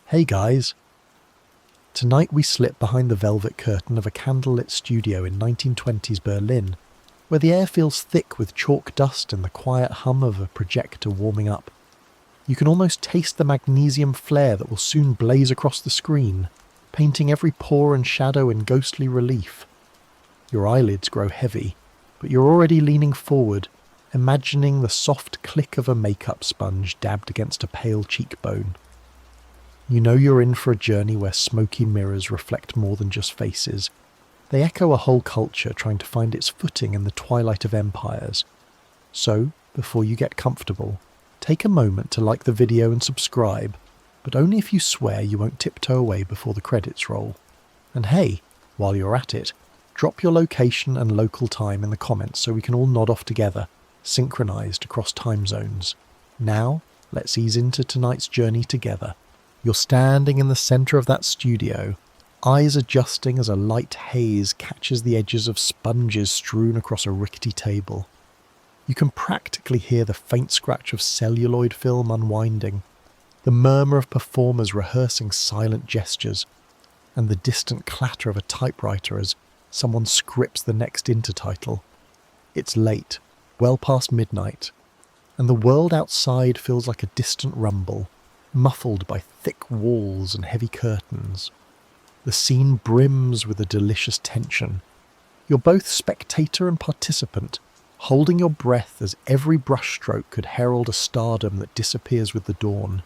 Hey guys! Tonight we slip behind the velvet curtain of a candlelit studio in 1920s Berlin, where the air feels thick with chalk dust and the quiet hum of a projector warming up. You can almost taste the magnesium flare that will soon blaze across the screen, painting every pore and shadow in ghostly relief. Your eyelids grow heavy, but you're already leaning forward, imagining the soft click of a makeup sponge dabbed against a pale cheekbone. You know you're in for a journey where smoky mirrors reflect more than just faces. They echo a whole culture trying to find its footing in the twilight of empires. So, before you get comfortable, take a moment to like the video and subscribe, but only if you swear you won't tiptoe away before the credits roll. And hey, while you're at it, drop your location and local time in the comments so we can all nod off together, synchronized across time zones. Now, let's ease into tonight's journey together. You're standing in the center of that studio, eyes adjusting as a light haze catches the edges of sponges strewn across a rickety table. You can practically hear the faint scratch of celluloid film unwinding, the murmur of performers rehearsing silent gestures, and the distant clatter of a typewriter as someone scripts the next intertitle. It's late, well past midnight, and the world outside feels like a distant rumble, muffled by thick walls and heavy curtains. The scene brims with a delicious tension. You're both spectator and participant, holding your breath as every brushstroke could herald a stardom that disappears with the dawn.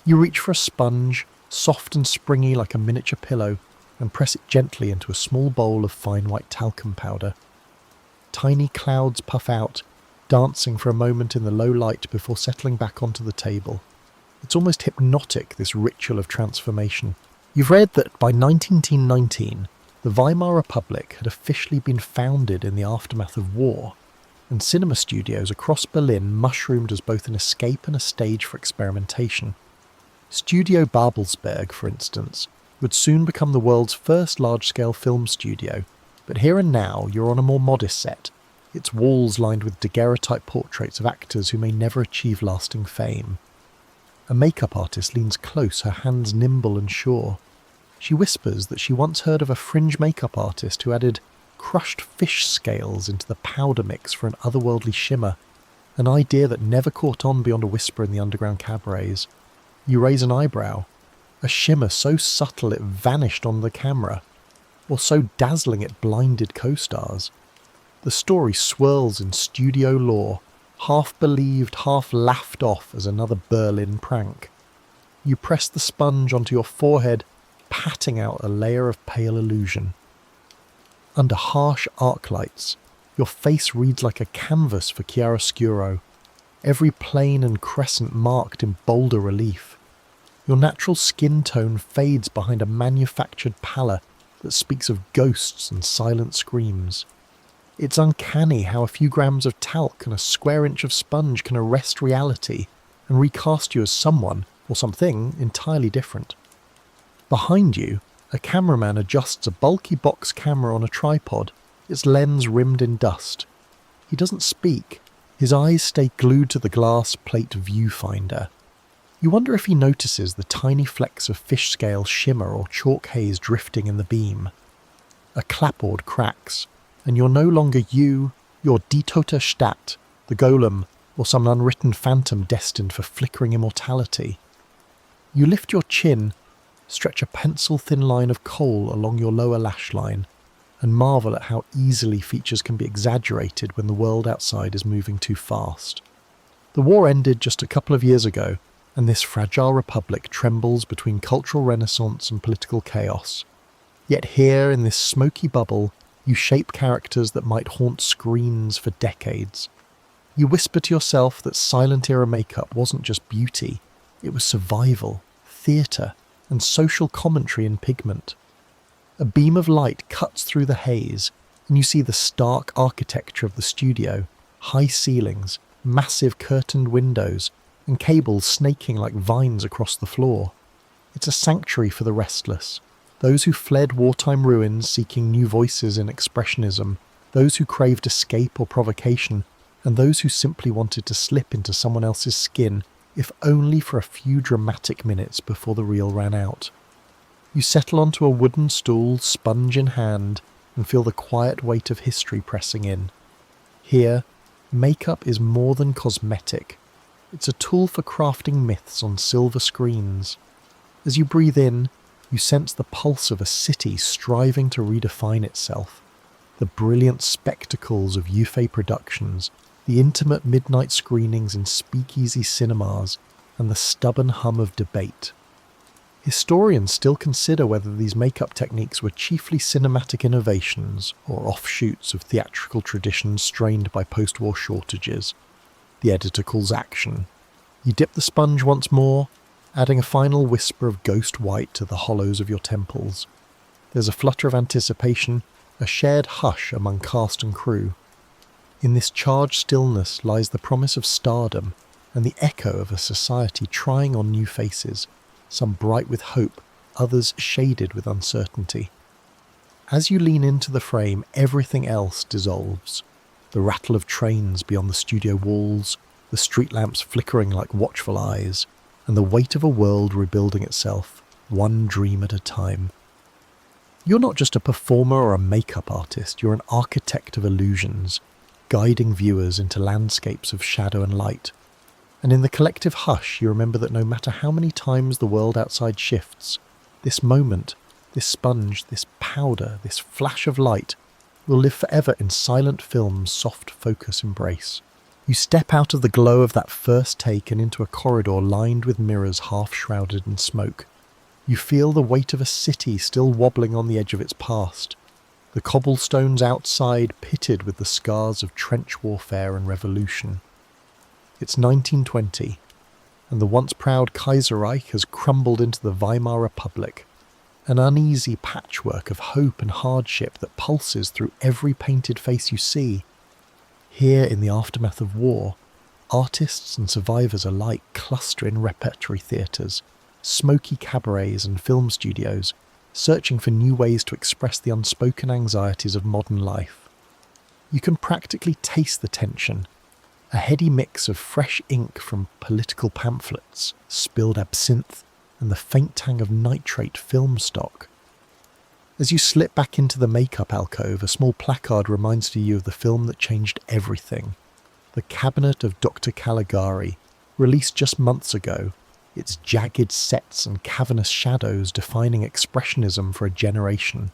You reach for a sponge, soft and springy like a miniature pillow, and press it gently into a small bowl of fine white talcum powder. Tiny clouds puff out, dancing for a moment in the low light before settling back onto the table. It's almost hypnotic, this ritual of transformation. You've read that by 1919, the Weimar Republic had officially been founded in the aftermath of war, and cinema studios across Berlin mushroomed as both an escape and a stage for experimentation. Studio Babelsberg, for instance, would soon become the world's first large-scale film studio, but here and now you're on a more modest set, its walls lined with daguerreotype portraits of actors who may never achieve lasting fame. A makeup artist leans close, her hands nimble and sure. She whispers that she once heard of a fringe makeup artist who added crushed fish scales into the powder mix for an otherworldly shimmer, an idea that never caught on beyond a whisper in the underground cabarets. You raise an eyebrow, a shimmer so subtle it vanished on the camera, or so dazzling it blinded co-stars. The story swirls in studio lore, half believed, half laughed off as another Berlin prank. You press the sponge onto your forehead, patting out a layer of pale illusion. Under harsh arc lights, your face reads like a canvas for chiaroscuro, every plane and crescent marked in bolder relief. Your natural skin tone fades behind a manufactured pallor that speaks of ghosts and silent screams. It's uncanny how a few grams of talc and a square inch of sponge can arrest reality and recast you as someone or something entirely different. Behind you, a cameraman adjusts a bulky box camera on a tripod, its lens rimmed in dust. He doesn't speak. His eyes stay glued to the glass plate viewfinder. You wonder if he notices the tiny flecks of fish scale shimmer or chalk haze drifting in the beam. A clapboard cracks, and you're no longer you, you're Die Tote Stadt, the golem, or some unwritten phantom destined for flickering immortality. You lift your chin, stretch a pencil-thin line of kohl along your lower lash line, and marvel at how easily features can be exaggerated when the world outside is moving too fast. The war ended just a couple of years ago, and this fragile republic trembles between cultural renaissance and political chaos. Yet here, in this smoky bubble, you shape characters that might haunt screens for decades. You whisper to yourself that silent era makeup wasn't just beauty, it was survival, theatre, and social commentary in pigment. A beam of light cuts through the haze, and you see the stark architecture of the studio, high ceilings, massive curtained windows, and cables snaking like vines across the floor. It's a sanctuary for the restless. Those who fled wartime ruins seeking new voices in expressionism, those who craved escape or provocation, and those who simply wanted to slip into someone else's skin if only for a few dramatic minutes before the reel ran out. You settle onto a wooden stool, sponge in hand, and feel the quiet weight of history pressing in. Here, makeup is more than cosmetic. It's a tool for crafting myths on silver screens. As you breathe in, you sense the pulse of a city striving to redefine itself. The brilliant spectacles of Yufei Productions, the intimate midnight screenings in speakeasy cinemas, and the stubborn hum of debate. Historians still consider whether these makeup techniques were chiefly cinematic innovations or offshoots of theatrical traditions strained by post-war shortages. The editor calls action. You dip the sponge once more, adding a final whisper of ghost white to the hollows of your temples. There's a flutter of anticipation, a shared hush among cast and crew. In this charged stillness lies the promise of stardom and the echo of a society trying on new faces, some bright with hope, others shaded with uncertainty. As you lean into the frame, everything else dissolves. The rattle of trains beyond the studio walls, the street lamps flickering like watchful eyes, and the weight of a world rebuilding itself, one dream at a time. You're not just a performer or a makeup artist, you're an architect of illusions, guiding viewers into landscapes of shadow and light. And in the collective hush, you remember that no matter how many times the world outside shifts, this moment, this sponge, this powder, this flash of light, will live forever in silent film's soft focus embrace. You step out of the glow of that first take and into a corridor lined with mirrors half shrouded in smoke. You feel the weight of a city still wobbling on the edge of its past, the cobblestones outside pitted with the scars of trench warfare and revolution. It's 1920, and the once proud Kaiserreich has crumbled into the Weimar Republic, an uneasy patchwork of hope and hardship that pulses through every painted face you see. Here, in the aftermath of war, artists and survivors alike cluster in repertory theatres, smoky cabarets and film studios, searching for new ways to express the unspoken anxieties of modern life. You can practically taste the tension, a heady mix of fresh ink from political pamphlets, spilled absinthe, and the faint tang of nitrate film stock. As you slip back into the makeup alcove, a small placard reminds you of the film that changed everything. The Cabinet of Dr. Caligari, released just months ago, its jagged sets and cavernous shadows defining expressionism for a generation.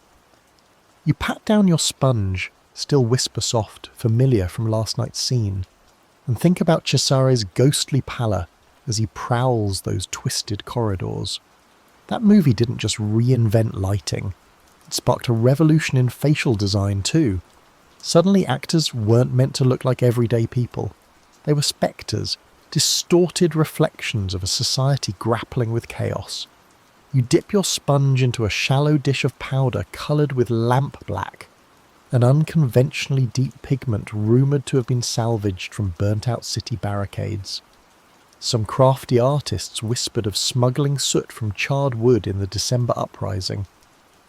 You pat down your sponge, still whisper soft, familiar from last night's scene, and think about Cesare's ghostly pallor as he prowls those twisted corridors. That movie didn't just reinvent lighting, it sparked a revolution in facial design too. Suddenly actors weren't meant to look like everyday people. They were spectres, distorted reflections of a society grappling with chaos. You dip your sponge into a shallow dish of powder coloured with lamp black, an unconventionally deep pigment rumoured to have been salvaged from burnt-out city barricades. Some crafty artists whispered of smuggling soot from charred wood in the December uprising,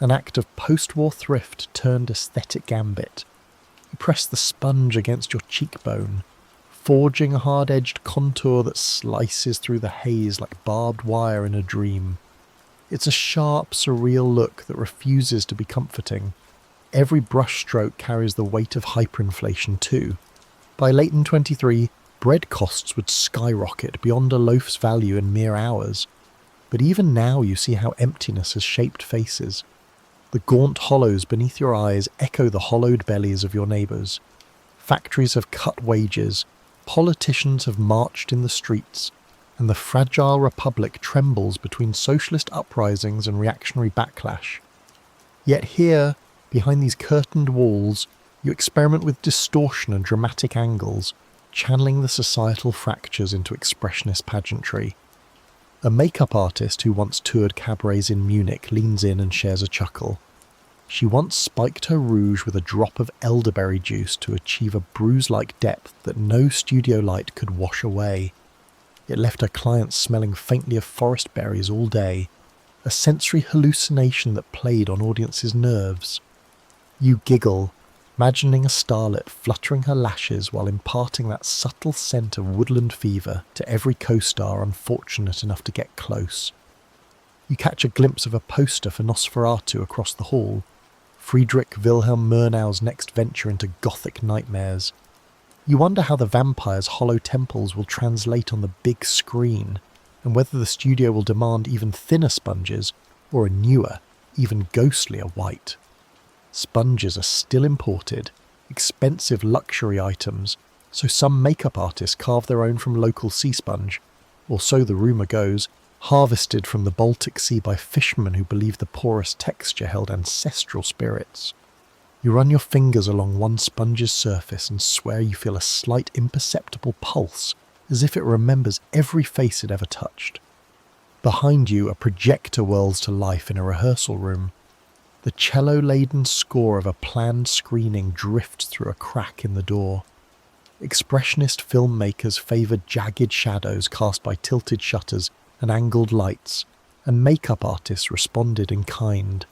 an act of post-war thrift turned aesthetic gambit. You press the sponge against your cheekbone, forging a hard-edged contour that slices through the haze like barbed wire in a dream. It's a sharp, surreal look that refuses to be comforting. Every brushstroke carries the weight of hyperinflation too. By late in 23, bread costs would skyrocket beyond a loaf's value in mere hours. But even now you see how emptiness has shaped faces. The gaunt hollows beneath your eyes echo the hollowed bellies of your neighbours. Factories have cut wages, politicians have marched in the streets, and the fragile republic trembles between socialist uprisings and reactionary backlash. Yet here, behind these curtained walls, you experiment with distortion and dramatic angles, channeling the societal fractures into expressionist pageantry. A makeup artist who once toured cabarets in Munich leans in and shares a chuckle. She once spiked her rouge with a drop of elderberry juice to achieve a bruise-like depth that no studio light could wash away. It left her clients smelling faintly of forest berries all day, a sensory hallucination that played on audiences' nerves. You giggle, imagining a starlet fluttering her lashes while imparting that subtle scent of woodland fever to every co-star unfortunate enough to get close. You catch a glimpse of a poster for Nosferatu across the hall, Friedrich Wilhelm Murnau's next venture into gothic nightmares. You wonder how the vampire's hollow temples will translate on the big screen, and whether the studio will demand even thinner sponges, or a newer, even ghostlier white. Sponges are still imported, expensive luxury items, so some makeup artists carve their own from local sea sponge, or so the rumour goes, harvested from the Baltic Sea by fishermen who believe the porous texture held ancestral spirits. You run your fingers along one sponge's surface and swear you feel a slight imperceptible pulse, as if it remembers every face it ever touched. Behind you, a projector whirls to life in a rehearsal room. The cello-laden score of a planned screening drifts through a crack in the door. Expressionist filmmakers favoured jagged shadows cast by tilted shutters and angled lights, and makeup artists responded in kind,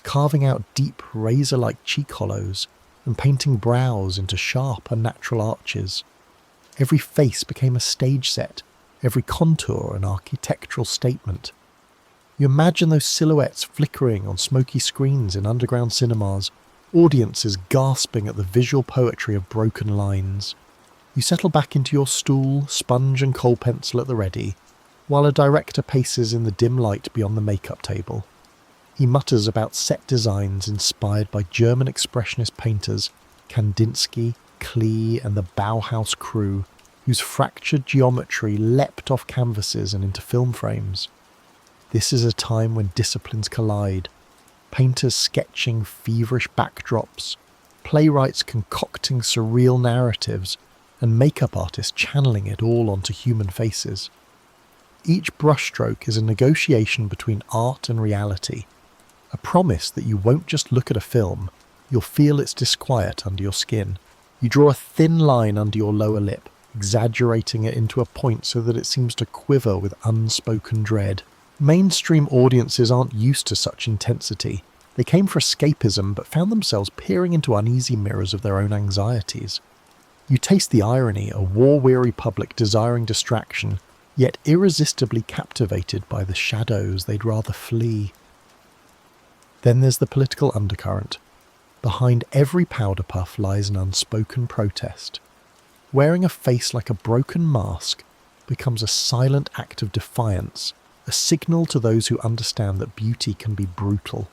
carving out deep razor-like cheek hollows and painting brows into sharp, unnatural arches. Every face became a stage set, every contour an architectural statement. You imagine those silhouettes flickering on smoky screens in underground cinemas, audiences gasping at the visual poetry of broken lines. You settle back into your stool, sponge and coal pencil at the ready, while a director paces in the dim light beyond the makeup table. He mutters about set designs inspired by German expressionist painters Kandinsky, Klee and the Bauhaus crew, whose fractured geometry leapt off canvases and into film frames. This is a time when disciplines collide, painters sketching feverish backdrops, playwrights concocting surreal narratives, and makeup artists channeling it all onto human faces. Each brushstroke is a negotiation between art and reality, a promise that you won't just look at a film, you'll feel its disquiet under your skin. You draw a thin line under your lower lip, exaggerating it into a point so that it seems to quiver with unspoken dread. Mainstream audiences aren't used to such intensity. They came for escapism but found themselves peering into uneasy mirrors of their own anxieties. You taste the irony, a war-weary public desiring distraction, yet irresistibly captivated by the shadows they'd rather flee. Then there's the political undercurrent. Behind every powder puff lies an unspoken protest. Wearing a face like a broken mask becomes a silent act of defiance, a signal to those who understand that beauty can be brutal.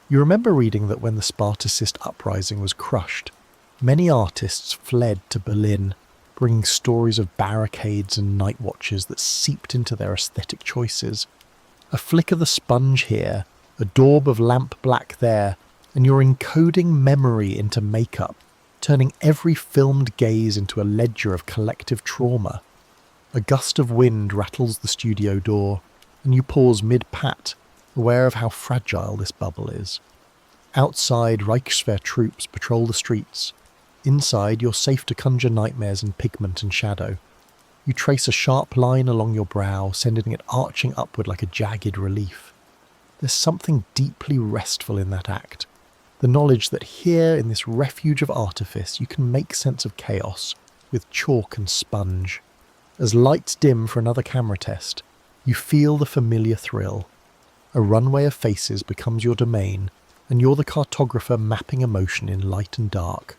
You remember reading that when the Spartacist uprising was crushed, many artists fled to Berlin, bringing stories of barricades and night watches that seeped into their aesthetic choices. A flick of the sponge here, a daub of lamp black there, and you're encoding memory into makeup, turning every filmed gaze into a ledger of collective trauma. A gust of wind rattles the studio door, and you pause mid-pat, aware of how fragile this bubble is. Outside, Reichswehr troops patrol the streets. Inside, you're safe to conjure nightmares in pigment and shadow. You trace a sharp line along your brow, sending it arching upward like a jagged relief. There's something deeply restful in that act. The knowledge that here, in this refuge of artifice, you can make sense of chaos with chalk and sponge. As lights dim for another camera test, you feel the familiar thrill. A runway of faces becomes your domain, and you're the cartographer mapping emotion in light and dark.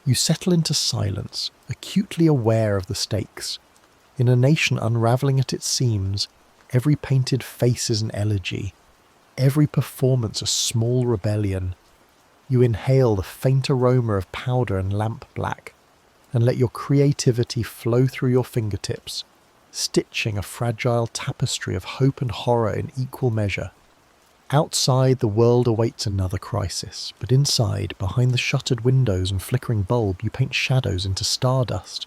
You settle into silence, acutely aware of the stakes. In a nation unravelling at its seams, every painted face is an elegy, every performance a small rebellion. You inhale the faint aroma of powder and lamp black, and let your creativity flow through your fingertips, stitching a fragile tapestry of hope and horror in equal measure. Outside, the world awaits another crisis, but inside, behind the shuttered windows and flickering bulb, you paint shadows into stardust.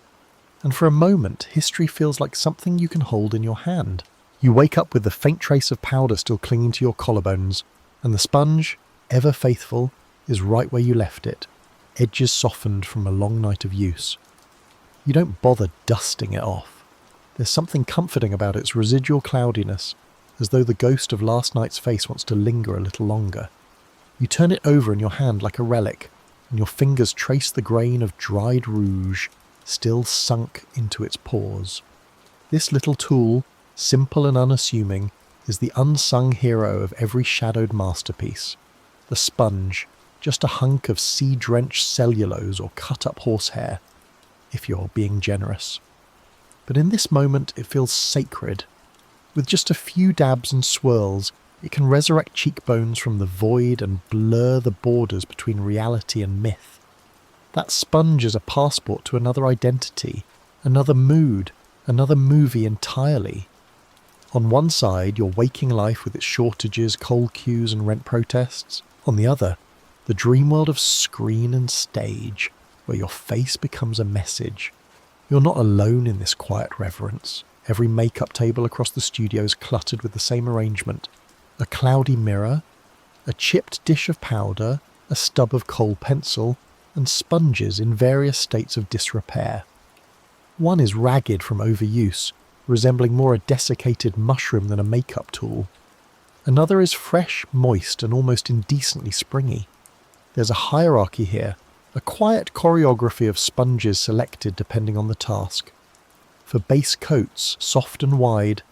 And for a moment, history feels like something you can hold in your hand. You wake up with the faint trace of powder still clinging to your collarbones, and the sponge, ever faithful, is right where you left it, edges softened from a long night of use. You don't bother dusting it off. There's something comforting about its residual cloudiness, as though the ghost of last night's face wants to linger a little longer. You turn it over in your hand like a relic, and your fingers trace the grain of dried rouge still sunk into its pores. This little tool, simple and unassuming, is the unsung hero of every shadowed masterpiece. The sponge, just a hunk of sea-drenched cellulose or cut-up horsehair, if you're being generous. But in this moment it feels sacred. With just a few dabs and swirls, it can resurrect cheekbones from the void and blur the borders between reality and myth. That sponge is a passport to another identity, another mood, another movie entirely. On one side, your waking life with its shortages, coal queues and rent protests. On the other, the dream world of screen and stage, where your face becomes a message. You're not alone in this quiet reverence. Every makeup table across the studio is cluttered with the same arrangement. A cloudy mirror, a chipped dish of powder, a stub of kohl pencil, and sponges in various states of disrepair. One is ragged from overuse, resembling more a desiccated mushroom than a makeup tool. Another is fresh, moist, and almost indecently springy. There's a hierarchy here, a quiet choreography of sponges selected depending on the task. For base coats, soft and wide.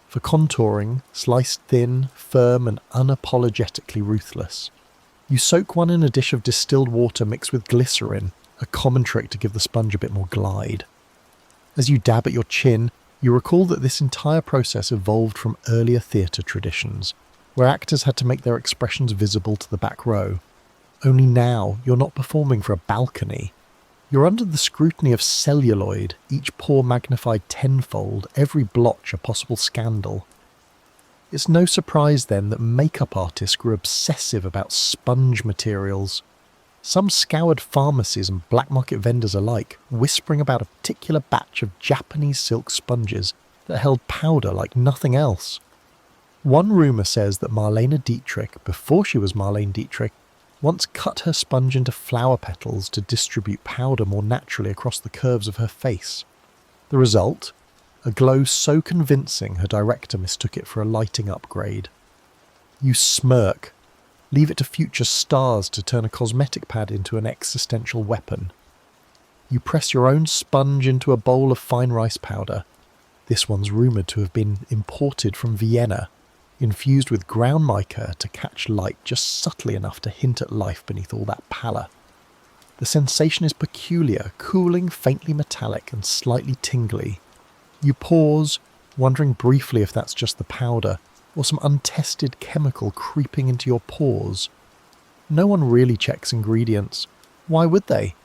For contouring, sliced thin, firm, and unapologetically ruthless. You soak one in a dish of distilled water mixed with glycerin, a common trick to give the sponge a bit more glide. As you dab at your chin, you recall that this entire process evolved from earlier theatre traditions, where actors had to make their expressions visible to the back row. Only now, you're not performing for a balcony. You're under the scrutiny of celluloid, each pore magnified tenfold, every blotch a possible scandal. It's no surprise then that makeup artists grew obsessive about sponge materials. Some scoured pharmacies and black market vendors alike, whispering about a particular batch of Japanese silk sponges that held powder like nothing else. One rumour says that Marlene Dietrich, before she was Marlene Dietrich, once cut her sponge into flower petals to distribute powder more naturally across the curves of her face. The result? A glow so convincing her director mistook it for a lighting upgrade. You smirk. Leave it to future stars to turn a cosmetic pad into an existential weapon. You press your own sponge into a bowl of fine rice powder. This one's rumoured to have been imported from Vienna, infused with ground mica to catch light just subtly enough to hint at life beneath all that pallor. The sensation is peculiar, cooling, faintly metallic and slightly tingly. You pause, wondering briefly if that's just the powder, or some untested chemical creeping into your pores. No one really checks ingredients. Why would they?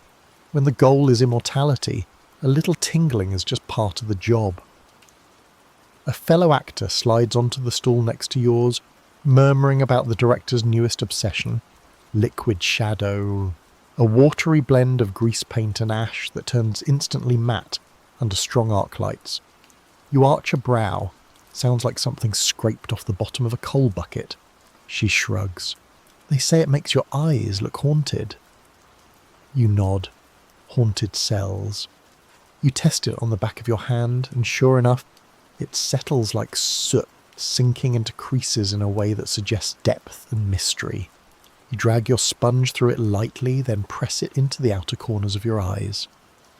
When the goal is immortality, a little tingling is just part of the job. A fellow actor slides onto the stool next to yours, murmuring about the director's newest obsession, liquid shadow, a watery blend of grease paint and ash that turns instantly matte under strong arc lights. You arch a brow. Sounds like something scraped off the bottom of a coal bucket. She shrugs. They say it makes your eyes look haunted. You nod. Haunted cells. You test it on the back of your hand, and sure enough, it settles like soot, sinking into creases in a way that suggests depth and mystery. You drag your sponge through it lightly, then press it into the outer corners of your eyes.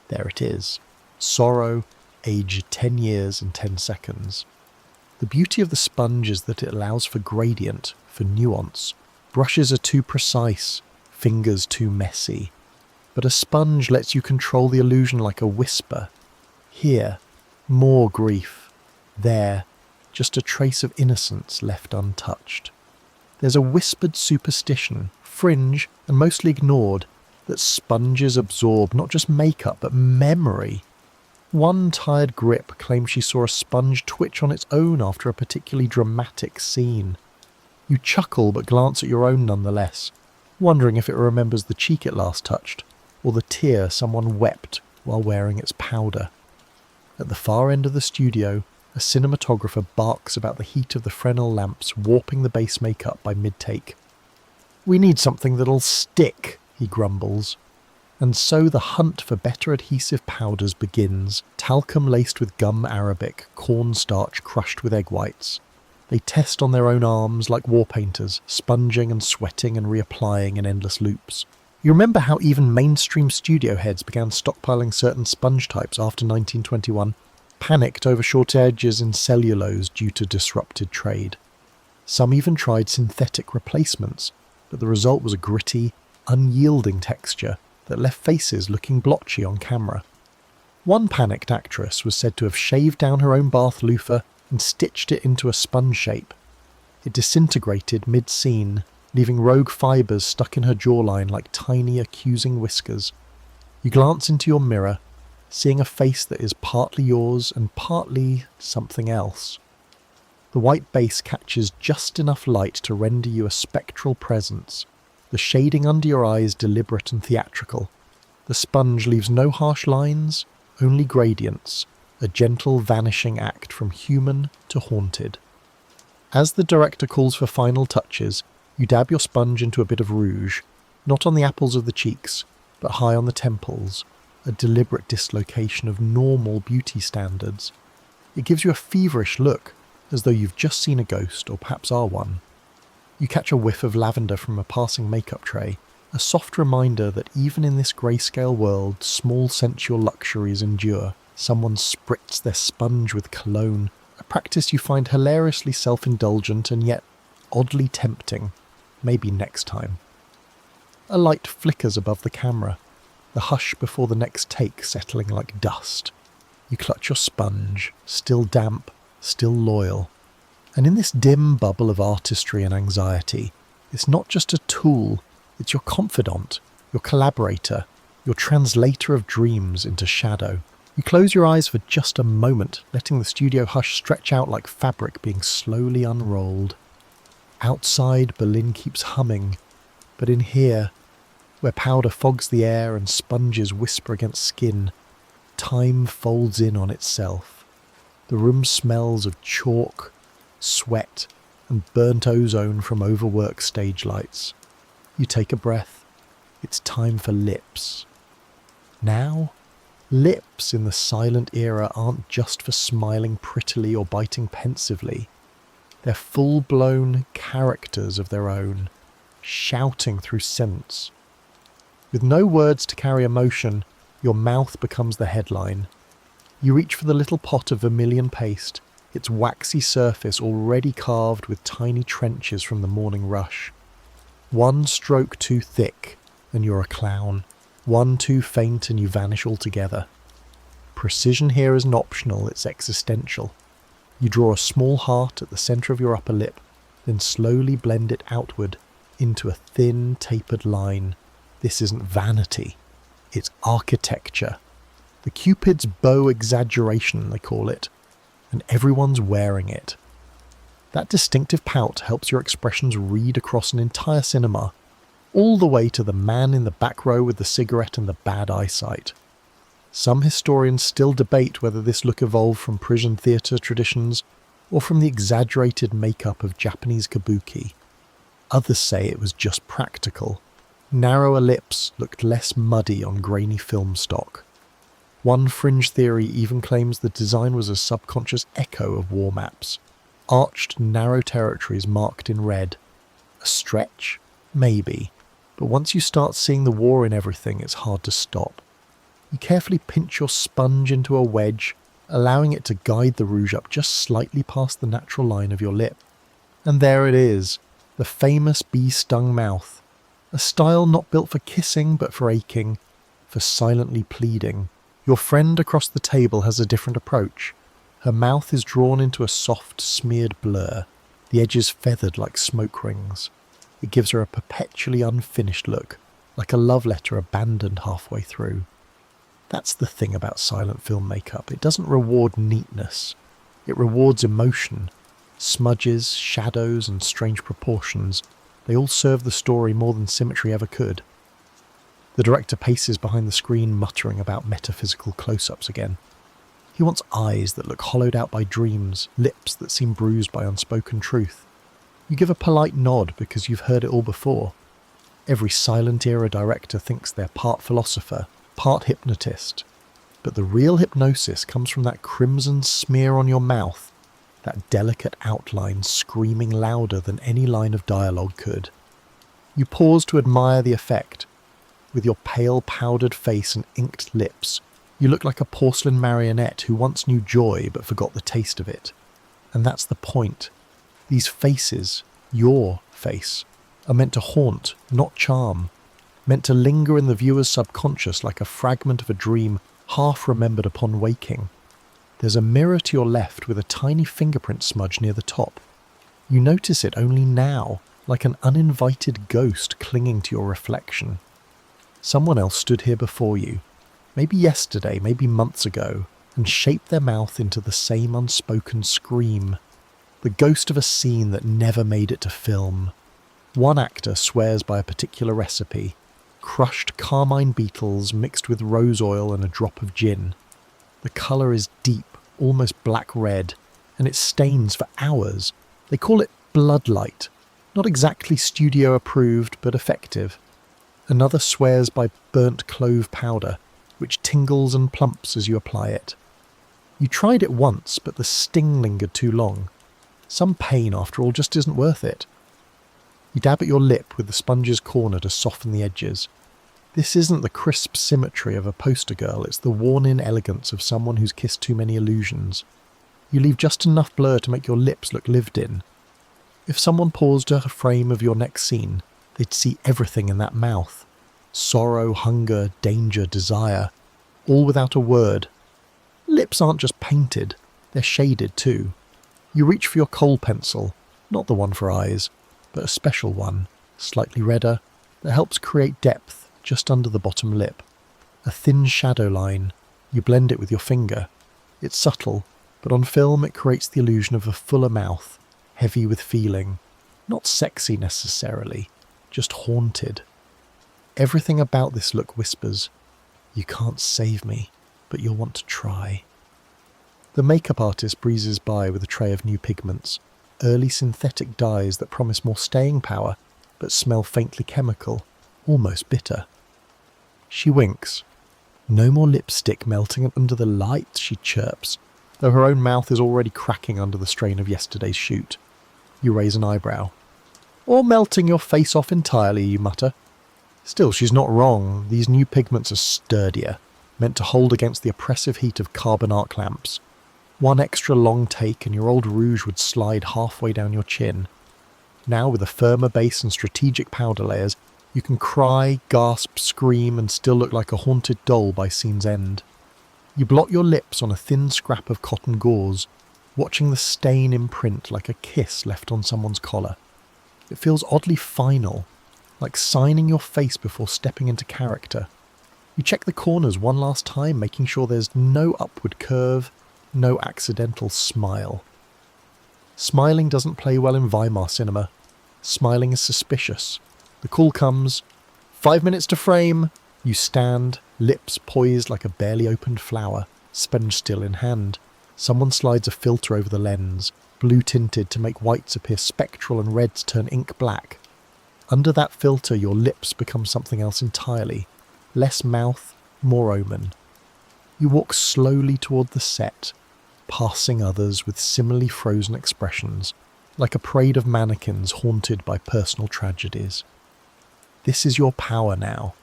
There it is. Sorrow, aged 10 years and 10 seconds. The beauty of the sponge is that it allows for gradient, for nuance. Brushes are too precise, fingers too messy. But a sponge lets you control the illusion like a whisper. Here, more grief. There, just a trace of innocence left untouched. There's a whispered superstition, fringe and mostly ignored, that sponges absorb not just makeup but memory. One tired grip claims she saw a sponge twitch on its own after a particularly dramatic scene. You chuckle but glance at your own nonetheless, wondering if it remembers the cheek it last touched, or the tear someone wept while wearing its powder. At the far end of the studio, a cinematographer barks about the heat of the Fresnel lamps warping the base makeup by mid-take. "We need something that'll stick," he grumbles. And so the hunt for better adhesive powders begins, talcum laced with gum arabic, cornstarch crushed with egg whites. They test on their own arms like war painters, sponging and sweating and reapplying in endless loops. You remember how even mainstream studio heads began stockpiling certain sponge types after 1921, panicked over shortages in cellulose due to disrupted trade. Some even tried synthetic replacements, but the result was a gritty, unyielding texture that left faces looking blotchy on camera. One panicked actress was said to have shaved down her own bath loofah and stitched it into a sponge shape. It disintegrated mid-scene, leaving rogue fibres stuck in her jawline like tiny accusing whiskers. You glance into your mirror, seeing a face that is partly yours and partly something else. The white base catches just enough light to render you a spectral presence, the shading under your eyes deliberate and theatrical. The sponge leaves no harsh lines, only gradients, a gentle vanishing act from human to haunted. As the director calls for final touches, you dab your sponge into a bit of rouge, not on the apples of the cheeks, but high on the temples, a deliberate dislocation of normal beauty standards. It gives you a feverish look, as though you've just seen a ghost or perhaps are one. You catch a whiff of lavender from a passing makeup tray, a soft reminder that even in this grayscale world, small sensual luxuries endure. Someone spritz their sponge with cologne, a practice you find hilariously self-indulgent and yet oddly tempting. Maybe next time. A light flickers above the camera, the hush before the next take settling like dust. You clutch your sponge, still damp, still loyal. And in this dim bubble of artistry and anxiety, it's not just a tool, it's your confidant, your collaborator, your translator of dreams into shadow. You close your eyes for just a moment, letting the studio hush stretch out like fabric being slowly unrolled. Outside, Berlin keeps humming, but in here, where powder fogs the air and sponges whisper against skin, time folds in on itself. The room smells of chalk, sweat, and burnt ozone from overworked stage lights. You take a breath. It's time for lips. Now, lips in the silent era aren't just for smiling prettily or biting pensively. They're full-blown characters of their own, shouting through sense. With no words to carry emotion, your mouth becomes the headline. You reach for the little pot of vermilion paste, its waxy surface already carved with tiny trenches from the morning rush. One stroke too thick, and you're a clown. One too faint and you vanish altogether. Precision here isn't optional, it's existential. You draw a small heart at the centre of your upper lip, then slowly blend it outward into a thin, tapered line. This isn't vanity, it's architecture. The Cupid's bow exaggeration, they call it, and everyone's wearing it. That distinctive pout helps your expressions read across an entire cinema, all the way to the man in the back row with the cigarette and the bad eyesight. Some historians still debate whether this look evolved from prison theatre traditions or from the exaggerated makeup of Japanese kabuki. Others say it was just practical. Narrower lips looked less muddy on grainy film stock. One fringe theory even claims the design was a subconscious echo of war maps. Arched, narrow territories marked in red. A stretch? Maybe. But once you start seeing the war in everything, it's hard to stop. You carefully pinch your sponge into a wedge, allowing it to guide the rouge up just slightly past the natural line of your lip. And there it is, the famous bee-stung mouth. A style not built for kissing but for aching, for silently pleading. Your friend across the table has a different approach. Her mouth is drawn into a soft, smeared blur, the edges feathered like smoke rings. It gives her a perpetually unfinished look, like a love letter abandoned halfway through. That's the thing about silent film makeup. It doesn't reward neatness. It rewards emotion. Smudges, shadows, and strange proportions. They all serve the story more than symmetry ever could. The director paces behind the screen, muttering about metaphysical close-ups again. He wants eyes that look hollowed out by dreams, lips that seem bruised by unspoken truth. You give a polite nod because you've heard it all before. Every silent era director thinks they're part philosopher, part hypnotist. But the real hypnosis comes from that crimson smear on your mouth, that delicate outline screaming louder than any line of dialogue could. You pause to admire the effect. with your pale powdered face and inked lips, you look like a porcelain marionette who once knew joy but forgot the taste of it. And that's the point. These faces, your face, are meant to haunt, not charm. Meant to linger in the viewer's subconscious like a fragment of a dream half remembered upon waking. There's a mirror to your left with a tiny fingerprint smudge near the top. You notice it only now, like an uninvited ghost clinging to your reflection. Someone else stood here before you, maybe yesterday, maybe months ago, and shaped their mouth into the same unspoken scream. The ghost of a scene that never made it to film. One actor swears by a particular recipe, crushed carmine beetles mixed with rose oil and a drop of gin. The colour is deep, almost black red, and it stains for hours. They call it bloodlight. Not exactly studio approved, but effective. Another swears by burnt clove powder, which tingles and plumps as you apply it. You tried it once, but the sting lingered too long. Some pain, after all, just isn't worth it. You dab at your lip with the sponge's corner to soften the edges. This isn't the crisp symmetry of a poster girl, it's the worn-in elegance of someone who's kissed too many illusions. You leave just enough blur to make your lips look lived in. If someone paused a frame of your next scene, they'd see everything in that mouth. Sorrow, hunger, danger, desire, all without a word. Lips aren't just painted, they're shaded too. You reach for your kohl pencil, not the one for eyes, but a special one, slightly redder, that helps create depth just under the bottom lip. A thin shadow line, you blend it with your finger. It's subtle, but on film it creates the illusion of a fuller mouth, heavy with feeling. Not sexy necessarily, just haunted. Everything about this look whispers, you can't save me, but you'll want to try. The makeup artist breezes by with a tray of new pigments, early synthetic dyes that promise more staying power, but smell faintly chemical, almost bitter. She winks. No more lipstick melting under the light, she chirps, though her own mouth is already cracking under the strain of yesterday's shoot. You raise an eyebrow. Or melting your face off entirely, you mutter. Still, she's not wrong. These new pigments are sturdier, meant to hold against the oppressive heat of carbon arc lamps. One extra long take and your old rouge would slide halfway down your chin. Now, with a firmer base and strategic powder layers, you can cry, gasp, scream, and still look like a haunted doll by scene's end. You blot your lips on a thin scrap of cotton gauze, watching the stain imprint like a kiss left on someone's collar. It feels oddly final, like signing your face before stepping into character. You check the corners one last time, making sure there's no upward curve, no accidental smile. Smiling doesn't play well in Weimar cinema. Smiling is suspicious. The call comes. 5 minutes to frame. You stand, lips poised like a barely opened flower, sponge still in hand. Someone slides a filter over the lens, blue tinted to make whites appear spectral and reds turn ink black. Under that filter, your lips become something else entirely. Less mouth, more omen. You walk slowly toward the set, passing others with similarly frozen expressions, like a parade of mannequins haunted by personal tragedies. This is your power now.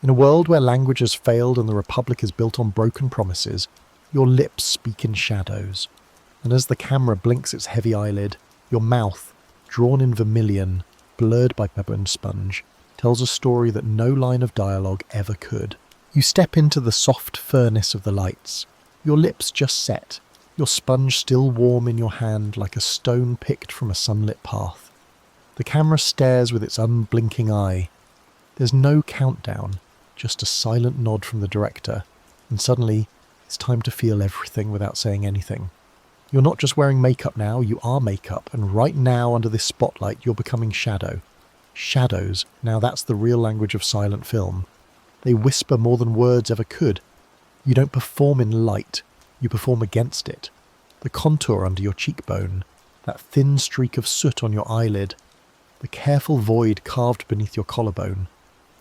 In a world where language has failed and the Republic is built on broken promises, your lips speak in shadows. And as the camera blinks its heavy eyelid, your mouth, drawn in vermilion, blurred by pepper and sponge, tells a story that no line of dialogue ever could. You step into the soft furnace of the lights. Your lips just set, your sponge still warm in your hand like a stone picked from a sunlit path. The camera stares with its unblinking eye. There's no countdown, just a silent nod from the director, and suddenly it's time to feel everything without saying anything. You're not just wearing makeup now, you are makeup, and right now under this spotlight you're becoming shadow. Shadows, now that's the real language of silent film. They whisper more than words ever could. You don't perform in light, you perform against it. The contour under your cheekbone, that thin streak of soot on your eyelid, the careful void carved beneath your collarbone,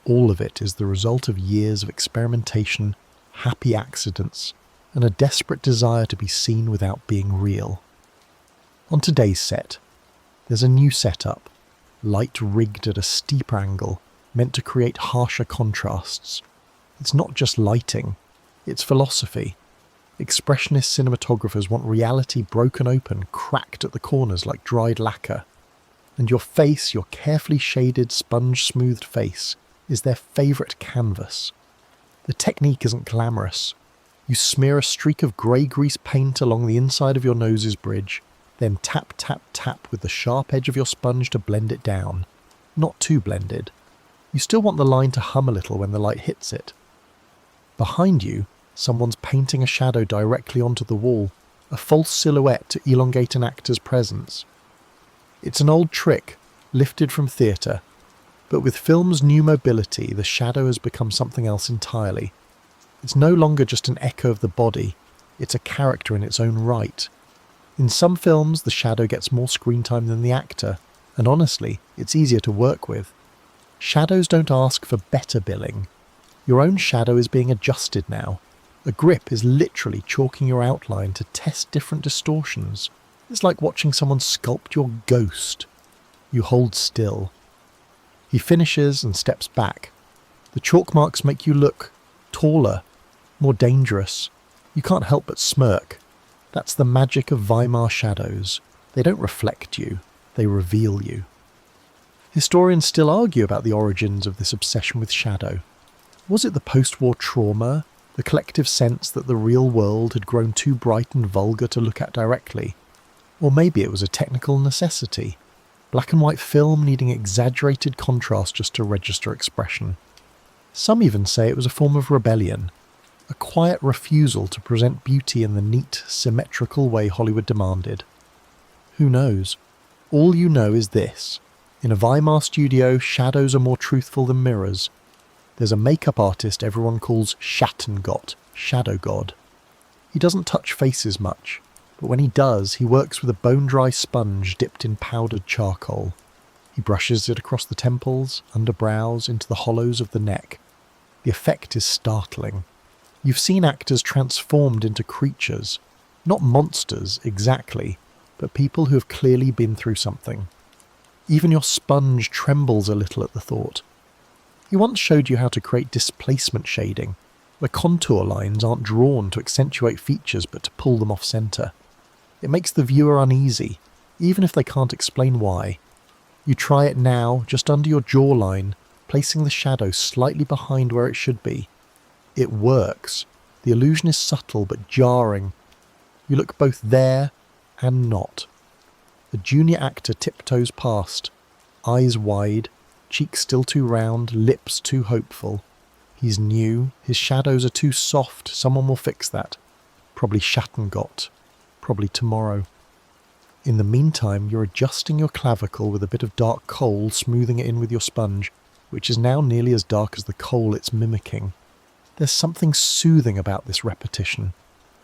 all of it is the result of years of experimentation, happy accidents, and a desperate desire to be seen without being real. On today's set, there's a new setup, light rigged at a steep angle, meant to create harsher contrasts. It's not just lighting, it's philosophy. Expressionist cinematographers want reality broken open, cracked at the corners like dried lacquer. And your face, your carefully shaded, sponge-smoothed face, is their favourite canvas. The technique isn't glamorous. You smear a streak of grey grease paint along the inside of your nose's bridge, then tap, tap, tap with the sharp edge of your sponge to blend it down. Not too blended. You still want the line to hum a little when the light hits it. Behind you, someone's painting a shadow directly onto the wall, a false silhouette to elongate an actor's presence. It's an old trick, lifted from theatre, but with film's new mobility, the shadow has become something else entirely. It's no longer just an echo of the body, it's a character in its own right. In some films, the shadow gets more screen time than the actor, and honestly, it's easier to work with. Shadows don't ask for better billing. Your own shadow is being adjusted now. A grip is literally chalking your outline to test different distortions. It's like watching someone sculpt your ghost. You hold still. He finishes and steps back. The chalk marks make you look taller, more dangerous. You can't help but smirk. That's the magic of Weimar shadows. They don't reflect you, they reveal you. Historians still argue about the origins of this obsession with shadow. Was it the post-war trauma, the collective sense that the real world had grown too bright and vulgar to look at directly? Or maybe it was a technical necessity, black and white film needing exaggerated contrast just to register expression. Some even say it was a form of rebellion, a quiet refusal to present beauty in the neat, symmetrical way Hollywood demanded. Who knows? All you know is this. In a Weimar studio, shadows are more truthful than mirrors. There's a makeup artist everyone calls Schattengott, shadow god. He doesn't touch faces much, but when he does, he works with a bone-dry sponge dipped in powdered charcoal. He brushes it across the temples, underbrows, into the hollows of the neck. The effect is startling. You've seen actors transformed into creatures, not monsters exactly, but people who have clearly been through something. Even your sponge trembles a little at the thought. He once showed you how to create displacement shading, where contour lines aren't drawn to accentuate features but to pull them off centre. It makes the viewer uneasy, even if they can't explain why. You try it now, just under your jawline, placing the shadow slightly behind where it should be. It works. The illusion is subtle but jarring. You look both there and not. The junior actor tiptoes past, eyes wide, cheeks still too round, lips too hopeful. He's new, his shadows are too soft, someone will fix that. Probably Schattengott. Probably tomorrow. In the meantime, you're adjusting your clavicle with a bit of dark coal, smoothing it in with your sponge, which is now nearly as dark as the coal it's mimicking. There's something soothing about this repetition.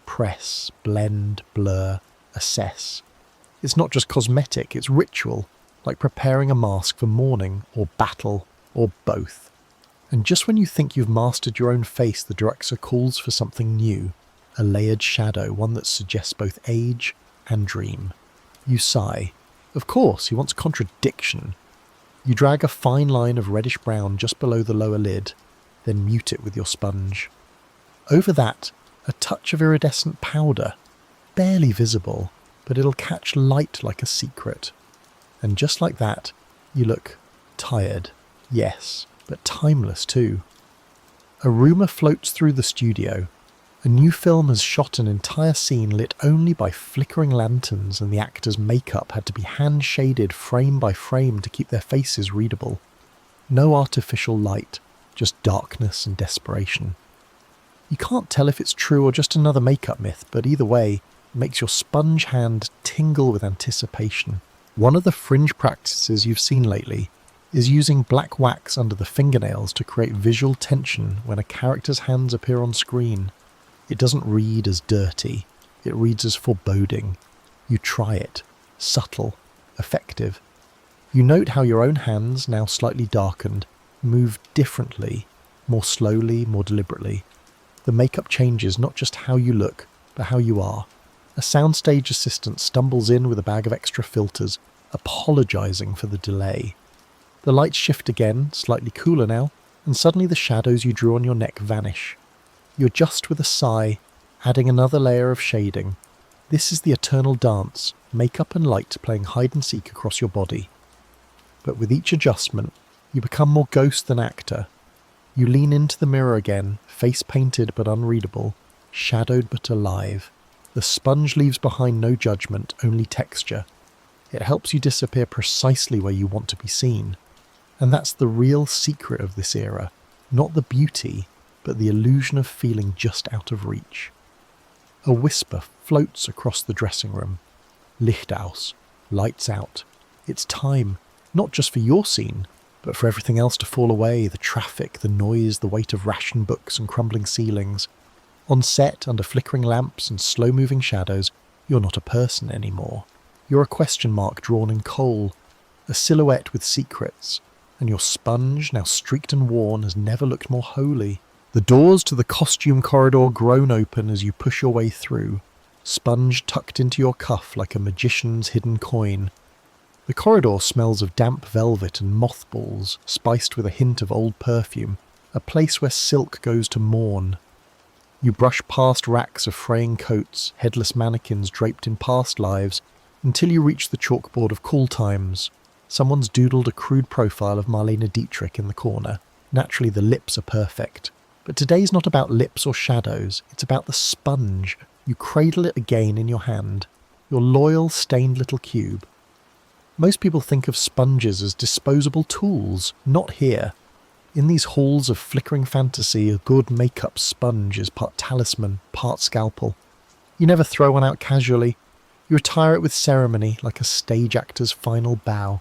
Press, blend, blur, assess. It's not just cosmetic, it's ritual, like preparing a mask for mourning, or battle, or both. And just when you think you've mastered your own face, the director calls for something new, a layered shadow, one that suggests both age and dream. You sigh. Of course, he wants contradiction. You drag a fine line of reddish-brown just below the lower lid, then mute it with your sponge. Over that, a touch of iridescent powder, barely visible, but it'll catch light like a secret. And just like that, you look tired, yes, but timeless too. A rumour floats through the studio. A new film has shot an entire scene lit only by flickering lanterns, and the actors' makeup had to be hand-shaded frame by frame to keep their faces readable. No artificial light, just darkness and desperation. You can't tell if it's true or just another makeup myth, but either way, it makes your sponge hand tingle with anticipation. One of the fringe practices you've seen lately is using black wax under the fingernails to create visual tension when a character's hands appear on screen. It doesn't read as dirty, it reads as foreboding. You try it. Subtle. Effective. You note how your own hands, now slightly darkened, move differently, more slowly, more deliberately. The makeup changes not just how you look, but how you are. A soundstage assistant stumbles in with a bag of extra filters, apologising for the delay. The lights shift again, slightly cooler now, and suddenly the shadows you drew on your neck vanish. You adjust with a sigh, adding another layer of shading. This is the eternal dance, makeup and light playing hide and seek across your body. But with each adjustment, you become more ghost than actor. You lean into the mirror again, face painted but unreadable, shadowed but alive. The sponge leaves behind no judgment, only texture. It helps you disappear precisely where you want to be seen. And that's the real secret of this era. Not the beauty, but the illusion of feeling just out of reach. A whisper floats across the dressing room. Licht aus. Lights out. It's time, not just for your scene, but for everything else to fall away, the traffic, the noise, the weight of ration books and crumbling ceilings. On set, under flickering lamps and slow-moving shadows, you're not a person anymore. You're a question mark drawn in coal, a silhouette with secrets, and your sponge, now streaked and worn, has never looked more holy. The doors to the costume corridor groan open as you push your way through, sponge tucked into your cuff like a magician's hidden coin. The corridor smells of damp velvet and mothballs, spiced with a hint of old perfume, a place where silk goes to mourn. You brush past racks of fraying coats, headless mannequins draped in past lives, until you reach the chalkboard of call times. Someone's doodled a crude profile of Marlene Dietrich in the corner. Naturally, the lips are perfect. But today's not about lips or shadows, it's about the sponge. You cradle it again in your hand, your loyal, stained little cube. Most people think of sponges as disposable tools, not here. In these halls of flickering fantasy, a good makeup sponge is part talisman, part scalpel. You never throw one out casually. You retire it with ceremony, like a stage actor's final bow.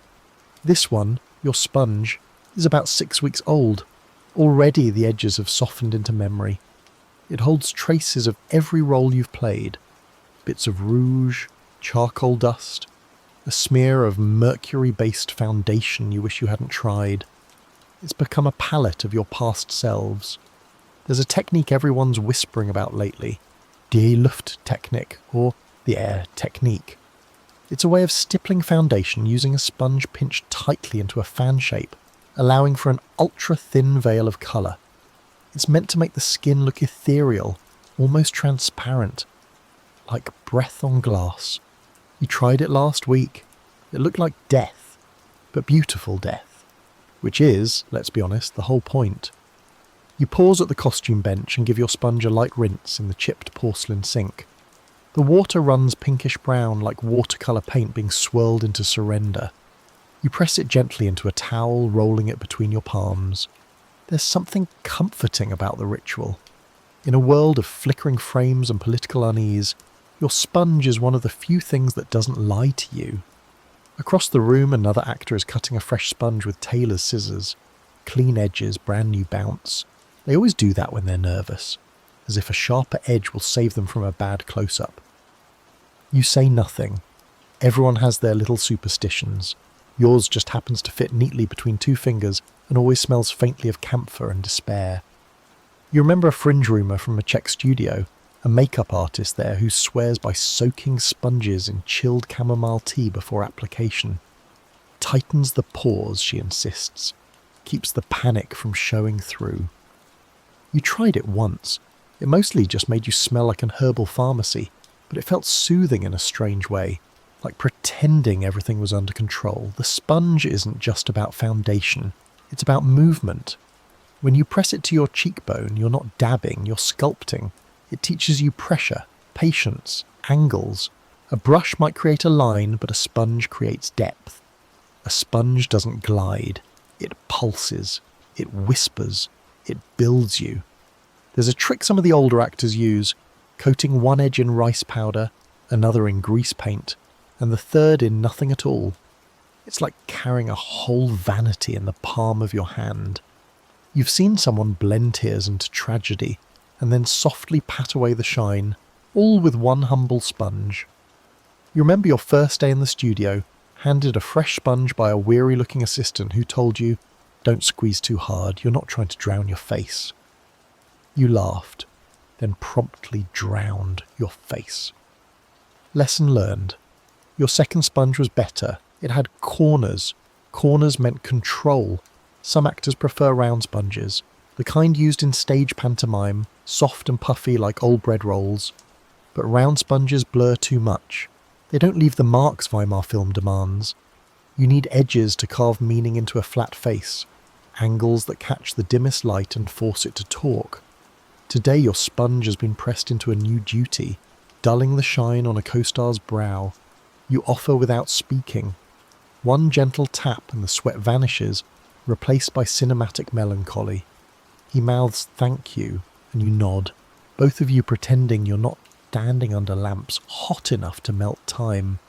This one, your sponge, is about 6 weeks old. Already the edges have softened into memory. It holds traces of every role you've played. Bits of rouge, charcoal dust, a smear of mercury-based foundation you wish you hadn't tried. It's become a palette of your past selves. There's a technique everyone's whispering about lately, Die Luft technique, or the air technique. It's a way of stippling foundation using a sponge pinched tightly into a fan shape, allowing for an ultra-thin veil of colour. It's meant to make the skin look ethereal, almost transparent, like breath on glass. You tried it last week. It looked like death, but beautiful death, which is, let's be honest, the whole point. You pause at the costume bench and give your sponge a light rinse in the chipped porcelain sink. The water runs pinkish-brown like watercolour paint being swirled into surrender. You press it gently into a towel, rolling it between your palms. There's something comforting about the ritual. In a world of flickering frames and political unease, your sponge is one of the few things that doesn't lie to you. Across the room, another actor is cutting a fresh sponge with tailor's scissors. Clean edges, brand new bounce. They always do that when they're nervous, as if a sharper edge will save them from a bad close-up. You say nothing. Everyone has their little superstitions. Yours just happens to fit neatly between 2 fingers and always smells faintly of camphor and despair. You remember a fringe rumour from a Czech studio, a makeup artist there who swears by soaking sponges in chilled chamomile tea before application. Tightens the pores, she insists. Keeps the panic from showing through. You tried it once. It mostly just made you smell like an herbal pharmacy, but it felt soothing in a strange way, like pretending everything was under control. The sponge isn't just about foundation, it's about movement. When you press it to your cheekbone, you're not dabbing, you're sculpting. It teaches you pressure, patience, angles. A brush might create a line, but a sponge creates depth. A sponge doesn't glide, it pulses, it whispers, it builds you. There's a trick some of the older actors use, coating one edge in rice powder, another in grease paint, and the third in nothing at all. It's like carrying a whole vanity in the palm of your hand. You've seen someone blend tears into tragedy, and then softly pat away the shine, all with one humble sponge. You remember your first day in the studio, handed a fresh sponge by a weary-looking assistant who told you, "Don't squeeze too hard, you're not trying to drown your face." You laughed, then promptly drowned your face. Lesson learned. Your second sponge was better. It had corners, Corners meant control. Some actors prefer round sponges, the kind used in stage pantomime, soft and puffy like old bread rolls. But round sponges blur too much. They don't leave the marks Weimar film demands. You need edges to carve meaning into a flat face, angles that catch the dimmest light and force it to talk. Today your sponge has been pressed into a new duty, dulling the shine on a co-star's brow. You offer without speaking. One gentle tap and the sweat vanishes, replaced by cinematic melancholy. He mouths thank you, and you nod, both of you pretending you're not standing under lamps hot enough to melt time.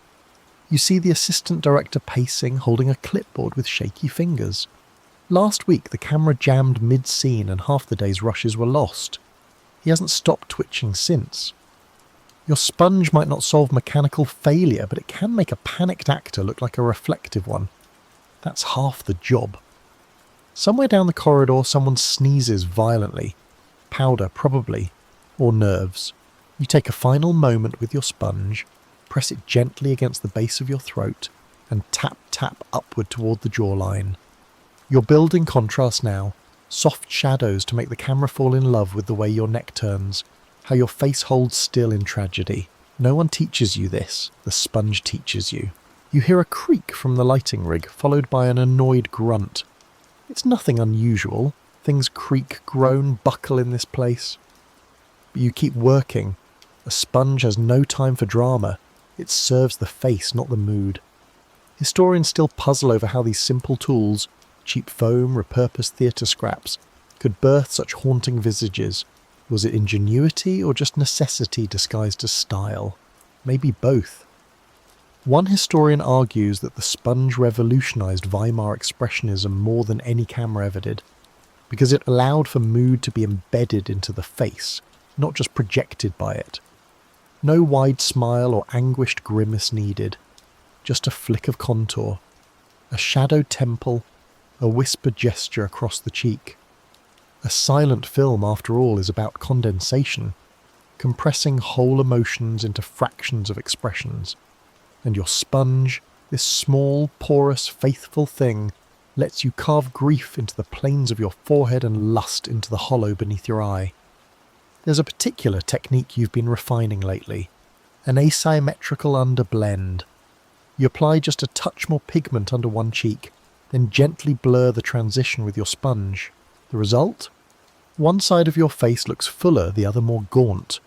You see the assistant director pacing, holding a clipboard with shaky fingers. Last week the camera jammed mid-scene and half the day's rushes were lost. He hasn't stopped twitching since. Your sponge might not solve mechanical failure, but it can make a panicked actor look like a reflective one. That's half the job. Somewhere down the corridor someone sneezes violently. Powder, probably. Or nerves. You take a final moment with your sponge, press it gently against the base of your throat, and tap upward toward the jawline. You're building contrast now, soft shadows to make the camera fall in love with the way your neck turns, how your face holds still in tragedy. No one teaches you this, the sponge teaches you. You hear a creak from the lighting rig, followed by an annoyed grunt. It's nothing unusual. Things creak, groan, buckle in this place. But you keep working. A sponge has no time for drama. It serves the face, not the mood. Historians still puzzle over how these simple tools, cheap foam, repurposed theatre scraps, could birth such haunting visages. Was it ingenuity or just necessity disguised as style? Maybe both. One historian argues that the sponge revolutionised Weimar expressionism more than any camera ever did, because it allowed for mood to be embedded into the face, not just projected by it. No wide smile or anguished grimace needed, just a flick of contour, a shadowed temple, a whispered gesture across the cheek. A silent film, after all, is about condensation, compressing whole emotions into fractions of expressions. And your sponge, this small, porous, faithful thing, lets you carve grief into the planes of your forehead and lust into the hollow beneath your eye. There's a particular technique you've been refining lately, an asymmetrical underblend. You apply just a touch more pigment under one cheek, then gently blur the transition with your sponge. The result? One side of your face looks fuller, the other more gaunt.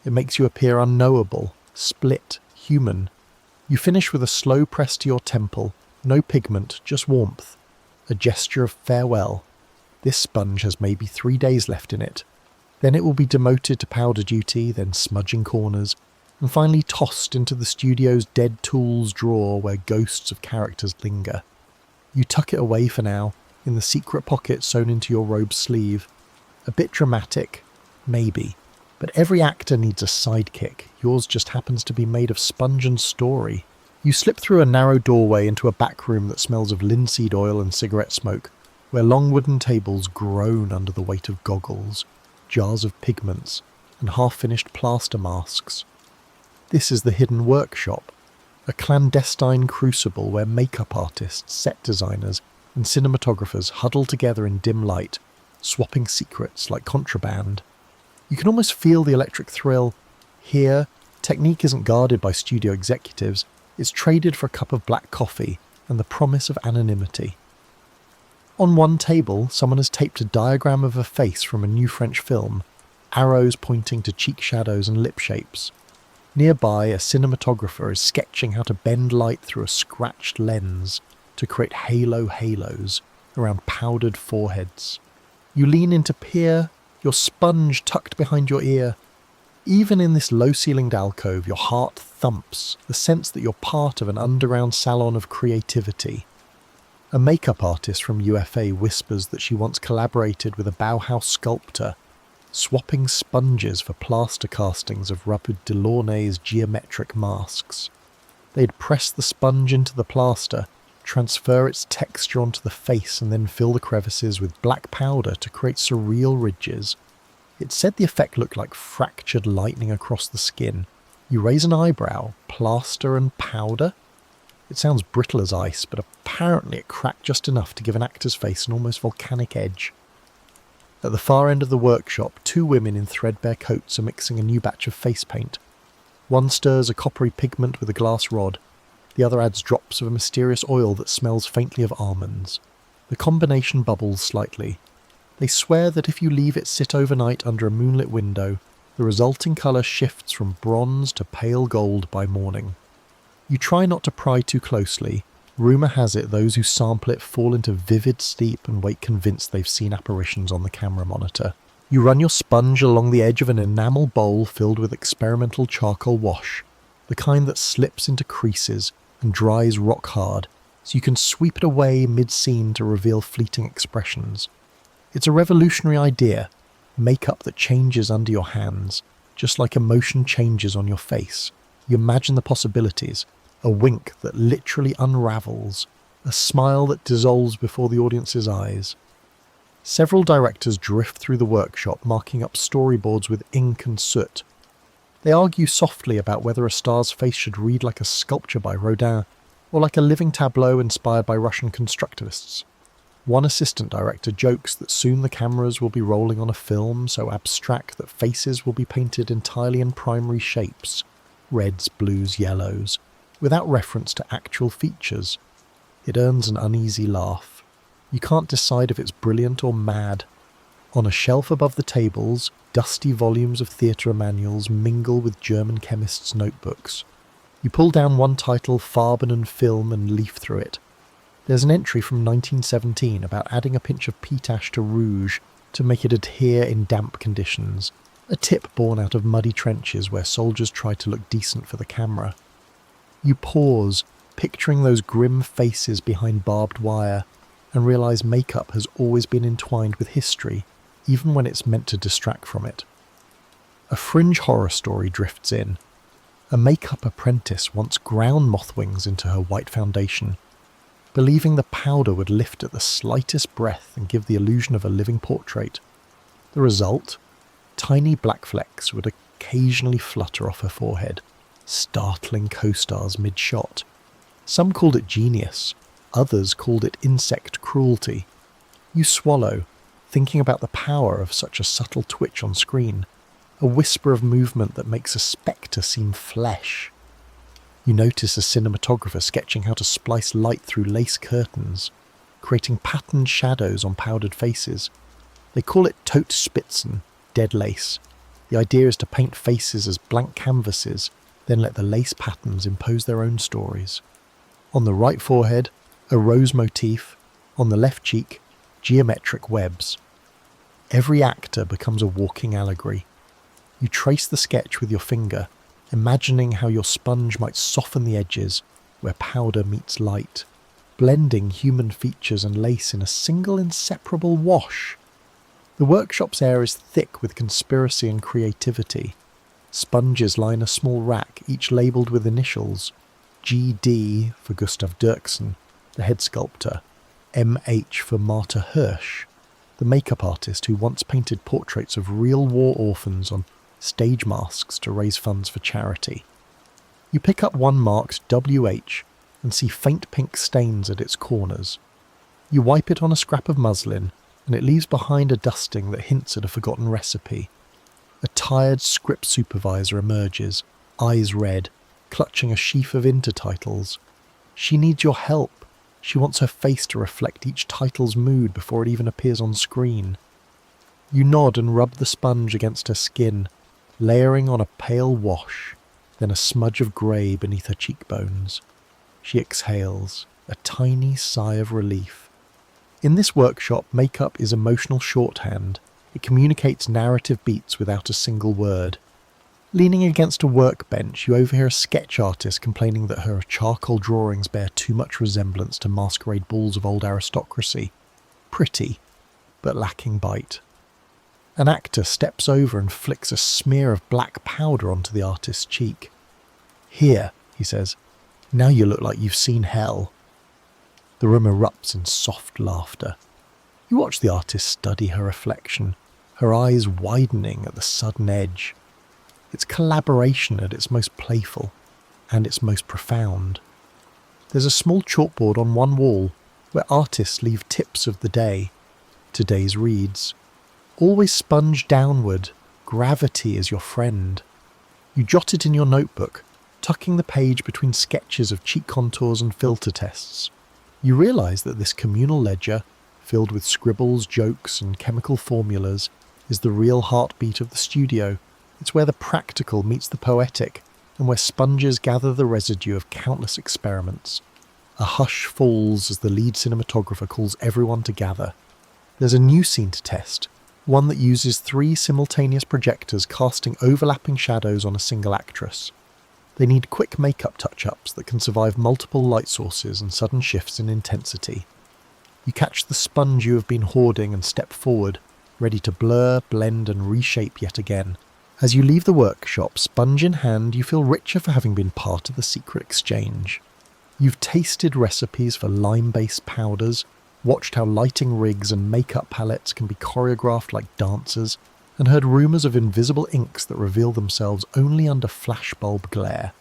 It makes you appear unknowable, split, human. You finish with a slow press to your temple, no pigment, just warmth. A gesture of farewell. This sponge has maybe 3 days left in it. Then it will be demoted to powder duty, then smudging corners, and finally tossed into the studio's dead tools drawer where ghosts of characters linger. You tuck it away for now, in the secret pocket sewn into your robe's sleeve. A bit dramatic, maybe, but every actor needs a sidekick. Yours just happens to be made of sponge and story. You slip through a narrow doorway into a back room that smells of linseed oil and cigarette smoke, where long wooden tables groan under the weight of goggles, jars of pigments, and half-finished plaster-masks. This is the hidden workshop, a clandestine crucible where makeup artists, set designers, and cinematographers huddle together in dim light, swapping secrets like contraband. You can almost feel the electric thrill. Here, technique isn't guarded by studio executives, it's traded for a cup of black coffee and the promise of anonymity. On one table, someone has taped a diagram of a face from a new French film, arrows pointing to cheek shadows and lip shapes. Nearby, a cinematographer is sketching how to bend light through a scratched lens to create halos around powdered foreheads. You lean in to peer, your sponge tucked behind your ear. Even in this low-ceilinged alcove, your heart thumps, the sense that you're part of an underground salon of creativity. A makeup artist from UFA whispers that she once collaborated with a Bauhaus sculptor, swapping sponges for plaster castings of Robert Delaunay's geometric masks. They'd press the sponge into the plaster, transfer its texture onto the face, and then fill the crevices with black powder to create surreal ridges. It said the effect looked like fractured lightning across the skin. You raise an eyebrow, plaster and powder? It sounds brittle as ice, but apparently it cracked just enough to give an actor's face an almost volcanic edge. At the far end of the workshop, 2 women in threadbare coats are mixing a new batch of face paint. One stirs a coppery pigment with a glass rod, the other adds drops of a mysterious oil that smells faintly of almonds. The combination bubbles slightly. They swear that if you leave it sit overnight under a moonlit window, the resulting colour shifts from bronze to pale gold by morning. You try not to pry too closely. Rumour has it those who sample it fall into vivid sleep and wake convinced they've seen apparitions on the camera monitor. You run your sponge along the edge of an enamel bowl filled with experimental charcoal wash, the kind that slips into creases and dries rock hard, so you can sweep it away mid-scene to reveal fleeting expressions. It's a revolutionary idea, makeup that changes under your hands, just like emotion changes on your face. You imagine the possibilities, a wink that literally unravels, a smile that dissolves before the audience's eyes. Several directors drift through the workshop, marking up storyboards with ink and soot. They argue softly about whether a star's face should read like a sculpture by Rodin, or like a living tableau inspired by Russian constructivists. One assistant director jokes that soon the cameras will be rolling on a film so abstract that faces will be painted entirely in primary shapes, reds, blues, yellows, without reference to actual features. It earns an uneasy laugh. You can't decide if it's brilliant or mad. On a shelf above the tables, dusty volumes of theatre manuals mingle with German chemists' notebooks. You pull down one title, Farben and Film, and leaf through it. There's an entry from 1917 about adding a pinch of peat ash to rouge to make it adhere in damp conditions, a tip born out of muddy trenches where soldiers try to look decent for the camera. You pause, picturing those grim faces behind barbed wire, and realise makeup has always been entwined with history, even when it's meant to distract from it. A fringe horror story drifts in. A makeup apprentice once ground moth wings into her white foundation, believing the powder would lift at the slightest breath and give the illusion of a living portrait. The result? Tiny black flecks would occasionally flutter off her forehead, startling co-stars mid-shot. Some called it genius, others called it insect cruelty. You swallow, thinking about the power of such a subtle twitch on screen, a whisper of movement that makes a spectre seem flesh. You notice a cinematographer sketching how to splice light through lace curtains, creating patterned shadows on powdered faces. They call it Totspitzen, dead lace. The idea is to paint faces as blank canvases, then let the lace patterns impose their own stories. On the right forehead, a rose motif. On the left cheek, geometric webs. Every actor becomes a walking allegory. You trace the sketch with your finger, imagining how your sponge might soften the edges where powder meets light, blending human features and lace in a single inseparable wash. The workshop's air is thick with conspiracy and creativity. Sponges line a small rack, each labelled with initials: GD for Gustav Dirksen, the head sculptor, MH for Martha Hirsch, the makeup artist who once painted portraits of real war orphans on stage masks to raise funds for charity. You pick up one marked WH and see faint pink stains at its corners. You wipe it on a scrap of muslin, and it leaves behind a dusting that hints at a forgotten recipe. A tired script supervisor emerges, eyes red, clutching a sheaf of intertitles. She needs your help. She wants her face to reflect each title's mood before it even appears on screen. You nod and rub the sponge against her skin, layering on a pale wash, then a smudge of grey beneath her cheekbones. She exhales, a tiny sigh of relief. In this workshop, makeup is emotional shorthand. It communicates narrative beats without a single word. Leaning against a workbench, you overhear a sketch artist complaining that her charcoal drawings bear too much resemblance to masquerade balls of old aristocracy. Pretty, but lacking bite. An actor steps over and flicks a smear of black powder onto the artist's cheek. "Here," he says, "now you look like you've seen hell." The room erupts in soft laughter. You watch the artist study her reflection, her eyes widening at the sudden edge. It's collaboration at its most playful and its most profound. There's a small chalkboard on one wall where artists leave tips of the day. Today's reads, "Always sponge downward, gravity is your friend." You jot it in your notebook, tucking the page between sketches of cheek contours and filter tests. You realise that this communal ledger, filled with scribbles, jokes and chemical formulas, is the real heartbeat of the studio. It's where the practical meets the poetic, and where sponges gather the residue of countless experiments. A hush falls as the lead cinematographer calls everyone to gather. There's a new scene to test, one that uses 3 simultaneous projectors casting overlapping shadows on a single actress. They need quick makeup touch-ups that can survive multiple light sources and sudden shifts in intensity. You catch the sponge you have been hoarding and step forward, ready to blur, blend and reshape yet again. As you leave the workshop, sponge in hand, you feel richer for having been part of the secret exchange. You've tasted recipes for lime-based powders, watched how lighting rigs and makeup palettes can be choreographed like dancers, and heard rumours of invisible inks that reveal themselves only under flashbulb glare.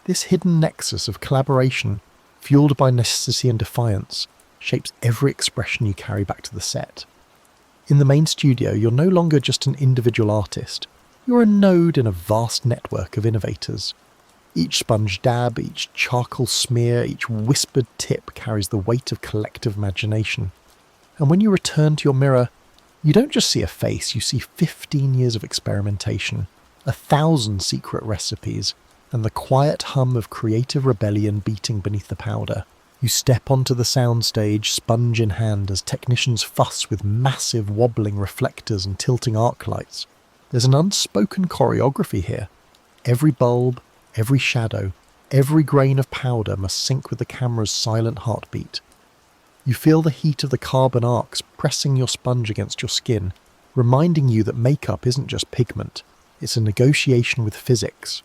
This hidden nexus of collaboration, fueled by necessity and defiance, shapes every expression you carry back to the set. In the main studio, you're no longer just an individual artist. You're a node in a vast network of innovators. Each sponge dab, each charcoal smear, each whispered tip carries the weight of collective imagination. And when you return to your mirror, you don't just see a face, you see 15 years of experimentation, 1,000 secret recipes, and the quiet hum of creative rebellion beating beneath the powder. You step onto the soundstage, sponge in hand, as technicians fuss with massive wobbling reflectors and tilting arc lights. There's an unspoken choreography here. Every bulb, every shadow, every grain of powder must sync with the camera's silent heartbeat. You feel the heat of the carbon arcs pressing your sponge against your skin, reminding you that makeup isn't just pigment, it's a negotiation with physics.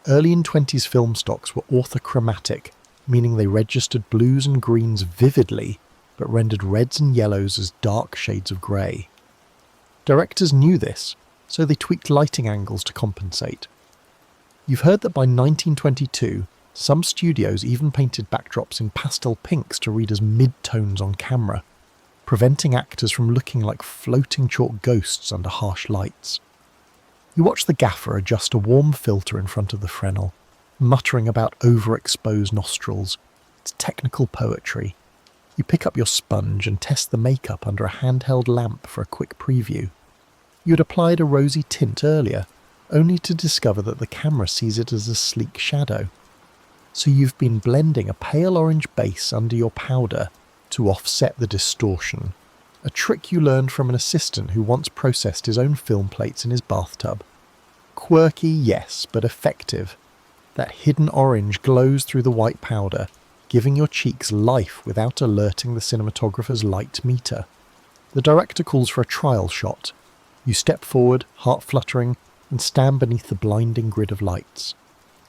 Early in 20s film stocks were orthochromatic, meaning they registered blues and greens vividly, but rendered reds and yellows as dark shades of grey. Directors knew this, so they tweaked lighting angles to compensate. You've heard that by 1922, some studios even painted backdrops in pastel pinks to read as mid-tones on camera, preventing actors from looking like floating chalk ghosts under harsh lights. You watch the gaffer adjust a warm filter in front of the Fresnel, muttering about overexposed nostrils. It's technical poetry. You pick up your sponge and test the makeup under a handheld lamp for a quick preview. You had applied a rosy tint earlier, only to discover that the camera sees it as a sleek shadow. So you've been blending a pale orange base under your powder to offset the distortion, a trick you learned from an assistant who once processed his own film plates in his bathtub. Quirky, yes, but effective. That hidden orange glows through the white powder, giving your cheeks life without alerting the cinematographer's light meter. The director calls for a trial shot. You step forward, heart fluttering, and stand beneath the blinding grid of lights.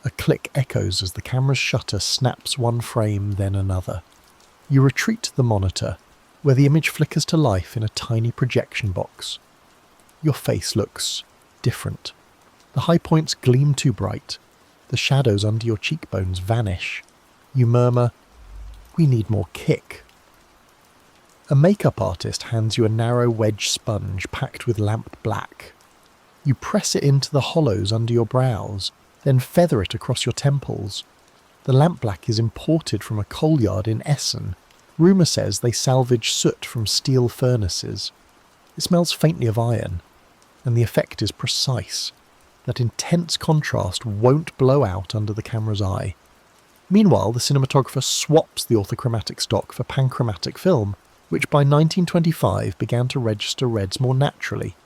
A click echoes as the camera's shutter snaps one frame, then another. You retreat to the monitor, where the image flickers to life in a tiny projection box. Your face looks different. The high points gleam too bright. The shadows under your cheekbones vanish. You murmur, "We need more kick." A makeup artist hands you a narrow wedge sponge packed with lamp black. You press it into the hollows under your brows, then feather it across your temples. The lamp black is imported from a coal yard in Essen. Rumour says they salvage soot from steel furnaces. It smells faintly of iron, and the effect is precise. That intense contrast won't blow out under the camera's eye. Meanwhile, the cinematographer swaps the orthochromatic stock for panchromatic film, which by 1925 began to register reds more naturally.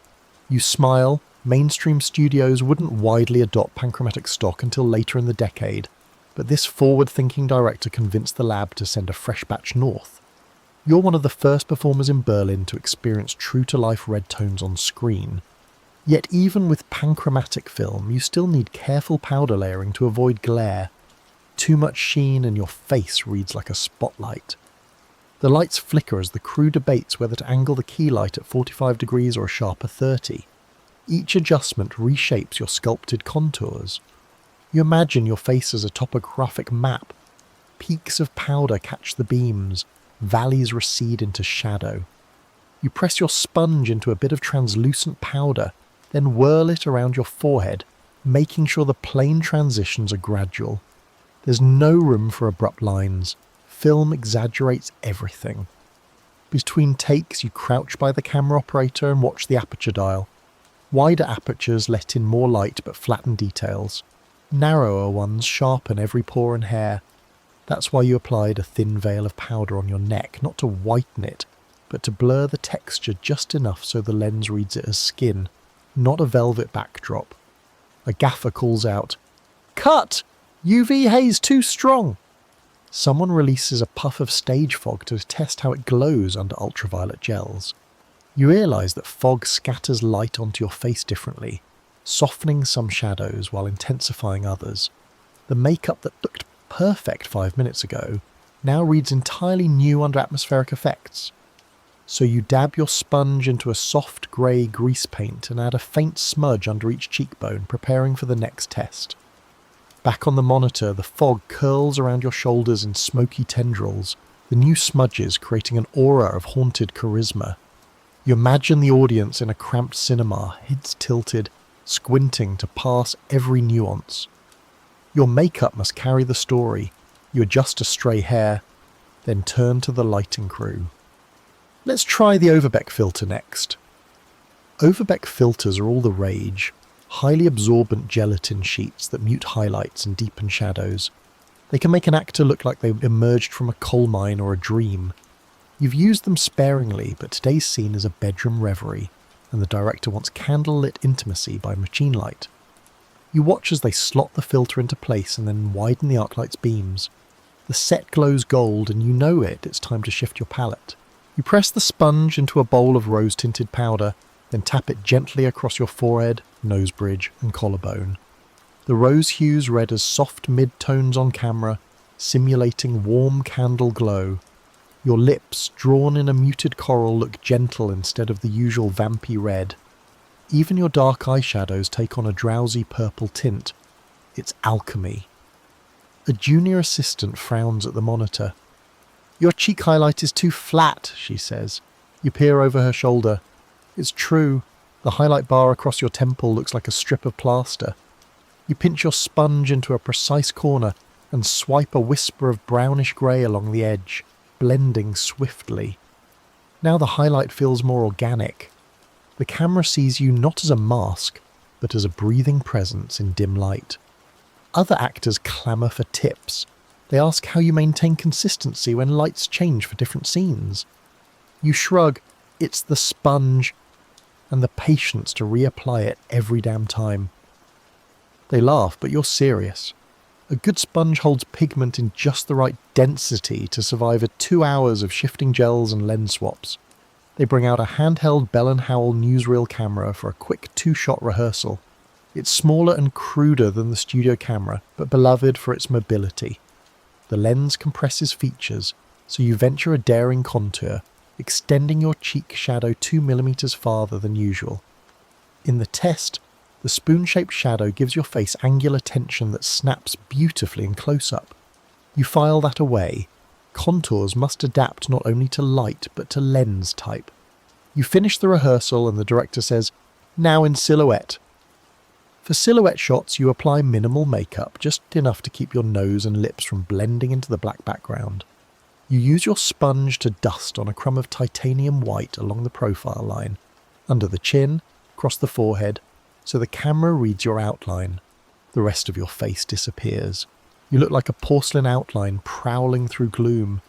You smile. Mainstream studios wouldn't widely adopt panchromatic stock until later in the decade, but this forward-thinking director convinced the lab to send a fresh batch north. You're one of the first performers in Berlin to experience true-to-life red tones on screen. Yet even with panchromatic film, you still need careful powder layering to avoid glare. Too much sheen and your face reads like a spotlight. The lights flicker as the crew debates whether to angle the key light at 45 degrees or a sharper 30. Each adjustment reshapes your sculpted contours. You imagine your face as a topographic map, Peaks of powder catch the beams, valleys recede into shadow. You press your sponge into a bit of translucent powder, then whirl it around your forehead, making sure the plane transitions are gradual. There's no room for abrupt lines. Film exaggerates everything. Between takes, you crouch by the camera operator and watch the aperture dial. Wider apertures let in more light but flatten details. Narrower ones sharpen every pore and hair. That's why you applied a thin veil of powder on your neck, not to whiten it, but to blur the texture just enough so the lens reads it as skin, not a velvet backdrop. A gaffer calls out, "Cut! UV haze too strong!" Someone releases a puff of stage fog to test how it glows under ultraviolet gels. You realise that fog scatters light onto your face differently, softening some shadows while intensifying others. The makeup that looked perfect 5 minutes ago now reads entirely new under atmospheric effects. So you dab your sponge into a soft grey grease paint and add a faint smudge under each cheekbone, preparing for the next test. Back on the monitor, the fog curls around your shoulders in smoky tendrils, the new smudges creating an aura of haunted charisma. You imagine the audience in a cramped cinema, heads tilted, squinting to pass every nuance. Your makeup must carry the story. You adjust a stray hair, then turn to the lighting crew. Let's try the Overbeck filter next. Overbeck filters are all the rage. Highly absorbent gelatin sheets that mute highlights and deepen shadows. They can make an actor look like they emerged from a coal mine or a dream. You've used them sparingly, but today's scene is a bedroom reverie, and the director wants candlelit intimacy by machine light. You watch as they slot the filter into place and then widen the arclight's beams. The set glows gold and you know it's time to shift your palette. You press the sponge into a bowl of rose-tinted powder, then tap it gently across your forehead, nose bridge and collarbone. The rose hues read as soft mid-tones on camera, simulating warm candle glow. Your lips, drawn in a muted coral, look gentle instead of the usual vampy red. Even your dark eyeshadows take on a drowsy purple tint. It's alchemy. A junior assistant frowns at the monitor. "Your cheek highlight is too flat," she says. You peer over her shoulder. It's true. The highlight bar across your temple looks like a strip of plaster. You pinch your sponge into a precise corner and swipe a whisper of brownish grey along the edge, blending swiftly. Now the highlight feels more organic. The camera sees you not as a mask, but as a breathing presence in dim light. Other actors clamour for tips. They ask how you maintain consistency when lights change for different scenes. You shrug. It's the sponge, and the patience to reapply it every damn time. They laugh, but you're serious. A good sponge holds pigment in just the right density to survive 2 hours of shifting gels and lens swaps. They bring out a handheld Bell & Howell newsreel camera for a quick 2-shot rehearsal. It's smaller and cruder than the studio camera, but beloved for its mobility. The lens compresses features, so you venture a daring contour, extending your cheek shadow 2 millimeters farther than usual. In the test, the spoon-shaped shadow gives your face angular tension that snaps beautifully in close-up. You file that away. Contours must adapt not only to light, but to lens type. You finish the rehearsal and the director says, "Now in silhouette." For silhouette shots, you apply minimal makeup, just enough to keep your nose and lips from blending into the black background. You use your sponge to dust on a crumb of titanium white along the profile line, under the chin, across the forehead, so the camera reads your outline. The rest of your face disappears. You look like a porcelain outline prowling through gloom.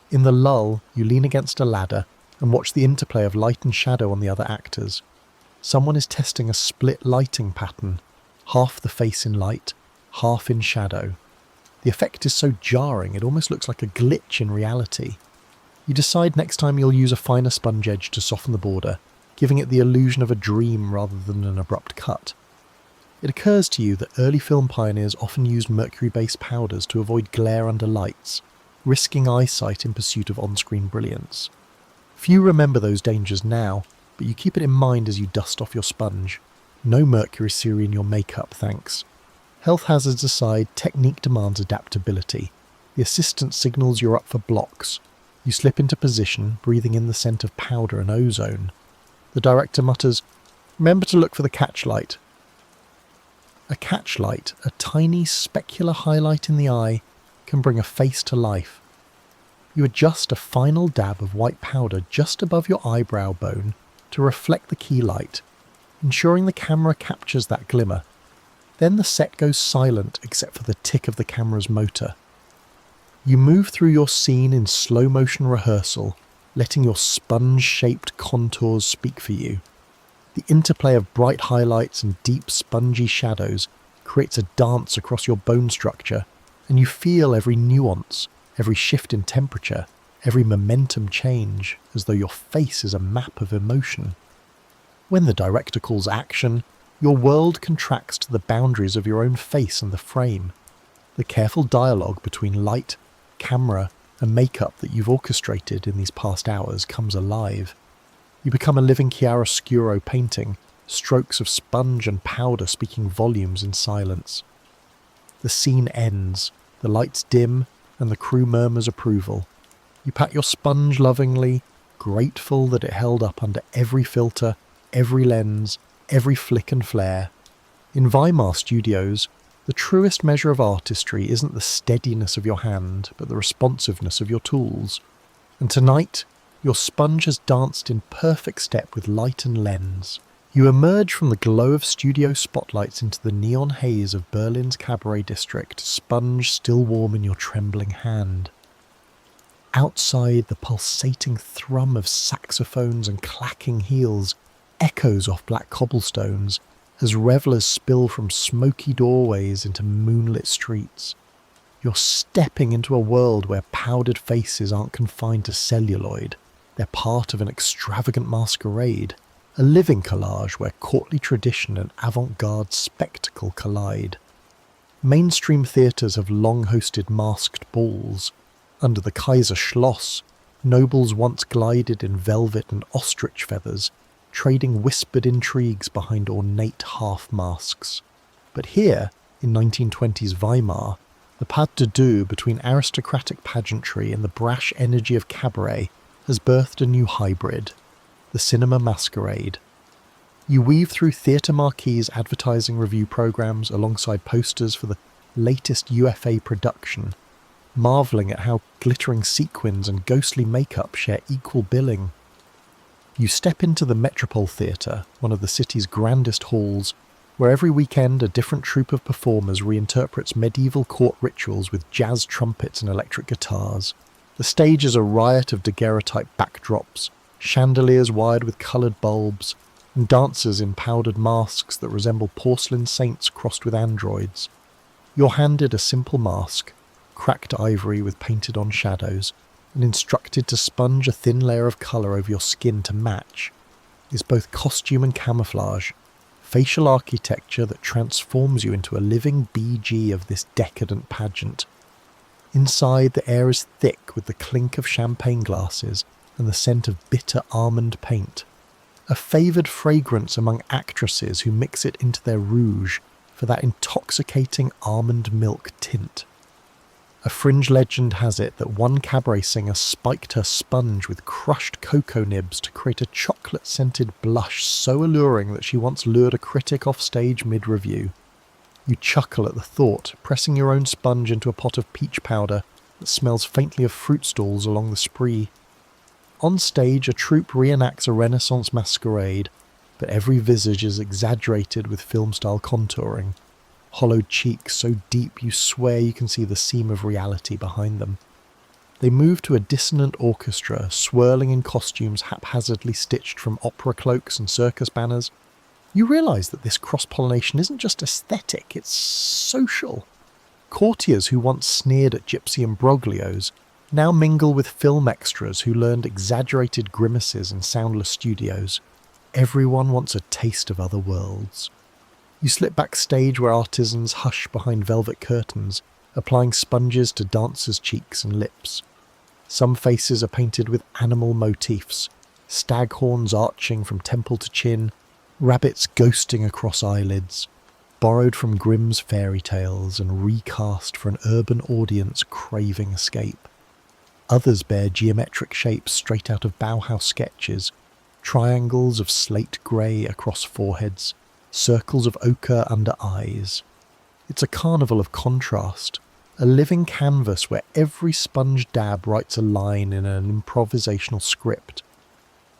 In the lull, you lean against a ladder and watch the interplay of light and shadow on the other actors. Someone is testing a split lighting pattern, half the face in light, half in shadow. The effect is so jarring it almost looks like a glitch in reality. You decide next time you'll use a finer sponge edge to soften the border, giving it the illusion of a dream rather than an abrupt cut. It occurs to you that early film pioneers often used mercury-based powders to avoid glare under lights, risking eyesight in pursuit of on-screen brilliance. Few remember those dangers now, but you keep it in mind as you dust off your sponge. No mercury serene in your makeup, thanks. Health hazards aside, technique demands adaptability. The assistant signals you're up for blocks. You slip into position, breathing in the scent of powder and ozone. The director mutters, "Remember to look for the catchlight." A catchlight, a tiny specular highlight in the eye, can bring a face to life. You adjust a final dab of white powder just above your eyebrow bone to reflect the key light, ensuring the camera captures that glimmer. Then the set goes silent except for the tick of the camera's motor. You move through your scene in slow-motion rehearsal, letting your sponge-shaped contours speak for you. The interplay of bright highlights and deep spongy shadows creates a dance across your bone structure, and you feel every nuance, every shift in temperature, every momentum change, as though your face is a map of emotion. When the director calls action, your world contracts to the boundaries of your own face and the frame. The careful dialogue between light, camera, and makeup that you've orchestrated in these past hours comes alive. You become a living chiaroscuro painting, strokes of sponge and powder speaking volumes in silence. The scene ends, the lights dim, and the crew murmurs approval. You pat your sponge lovingly, grateful that it held up under every filter, every lens, every flick and flare. In Weimar studios, the truest measure of artistry isn't the steadiness of your hand, but the responsiveness of your tools. And tonight, your sponge has danced in perfect step with light and lens. You emerge from the glow of studio spotlights into the neon haze of Berlin's cabaret district, sponge still warm in your trembling hand. Outside, the pulsating thrum of saxophones and clacking heels echoes off black cobblestones as revellers spill from smoky doorways into moonlit streets. You're stepping into a world where powdered faces aren't confined to celluloid. They're part of an extravagant masquerade, a living collage where courtly tradition and avant-garde spectacle collide. Mainstream theatres have long hosted masked balls. Under the Kaiser Schloss, nobles once glided in velvet and ostrich feathers, trading whispered intrigues behind ornate half-masks. But here, in 1920s Weimar, the pas de deux between aristocratic pageantry and the brash energy of cabaret has birthed a new hybrid, the cinema masquerade. You weave through theatre marquees' advertising review programmes alongside posters for the latest UFA production, marvelling at how glittering sequins and ghostly makeup share equal billing. You step into the Metropole Theatre, one of the city's grandest halls, where every weekend a different troupe of performers reinterprets medieval court rituals with jazz trumpets and electric guitars. The stage is a riot of daguerreotype backdrops, chandeliers wired with coloured bulbs, and dancers in powdered masks that resemble porcelain saints crossed with androids. You're handed a simple mask, cracked ivory with painted-on shadows, and instructed to sponge a thin layer of colour over your skin to match. It's both costume and camouflage, facial architecture that transforms you into a living BG of this decadent pageant. Inside, the air is thick with the clink of champagne glasses and the scent of bitter almond paint, a favoured fragrance among actresses who mix it into their rouge for that intoxicating almond milk tint. A fringe legend has it that one cabaret singer spiked her sponge with crushed cocoa nibs to create a chocolate-scented blush so alluring that she once lured a critic off stage mid-review. You chuckle at the thought, pressing your own sponge into a pot of peach powder that smells faintly of fruit stalls along the spree. On stage, a troupe reenacts a Renaissance masquerade, but every visage is exaggerated with film-style contouring. Hollowed cheeks so deep you swear you can see the seam of reality behind them. They move to a dissonant orchestra, swirling in costumes haphazardly stitched from opera cloaks and circus banners. You realise that this cross-pollination isn't just aesthetic, it's social. Courtiers who once sneered at gypsy imbroglios now mingle with film extras who learned exaggerated grimaces in soundless studios. Everyone wants a taste of other worlds. You slip backstage where artisans hush behind velvet curtains, applying sponges to dancers' cheeks and lips. Some faces are painted with animal motifs, stag horns arching from temple to chin, rabbits ghosting across eyelids. borrowed from Grimm's fairy tales and recast for an urban audience craving escape. Others bear geometric shapes straight out of Bauhaus sketches, triangles of slate grey across foreheads, circles of ochre under eyes. It's a carnival of contrast, a living canvas where every sponge dab writes a line in an improvisational script.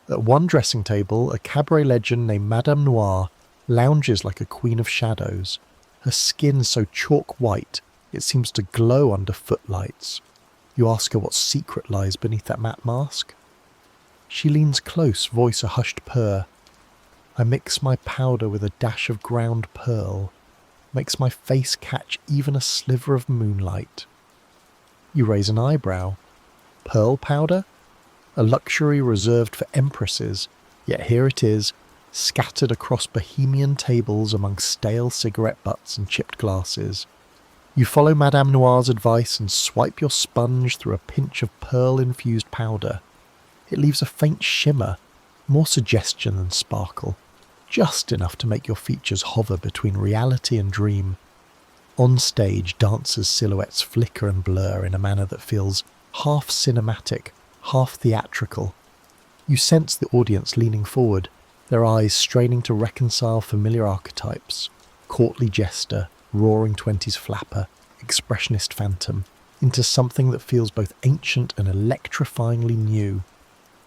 At one dressing table, a cabaret legend named Madame Noire lounges like a queen of shadows, her skin so chalk white it seems to glow under footlights. You ask her what secret lies beneath that matte mask. She leans close, voice a hushed purr. I mix my powder with a dash of ground pearl, makes my face catch even a sliver of moonlight. You raise an eyebrow. Pearl powder? A luxury reserved for empresses, yet here it is, scattered across bohemian tables among stale cigarette butts and chipped glasses. You follow Madame Noire's advice and swipe your sponge through a pinch of pearl-infused powder. It leaves a faint shimmer, more suggestion than sparkle, just enough to make your features hover between reality and dream. On stage, dancers' silhouettes flicker and blur in a manner that feels half cinematic, half theatrical. You sense the audience leaning forward, their eyes straining to reconcile familiar archetypes, courtly jester, roaring 20s flapper, expressionist phantom, into something that feels both ancient and electrifyingly new.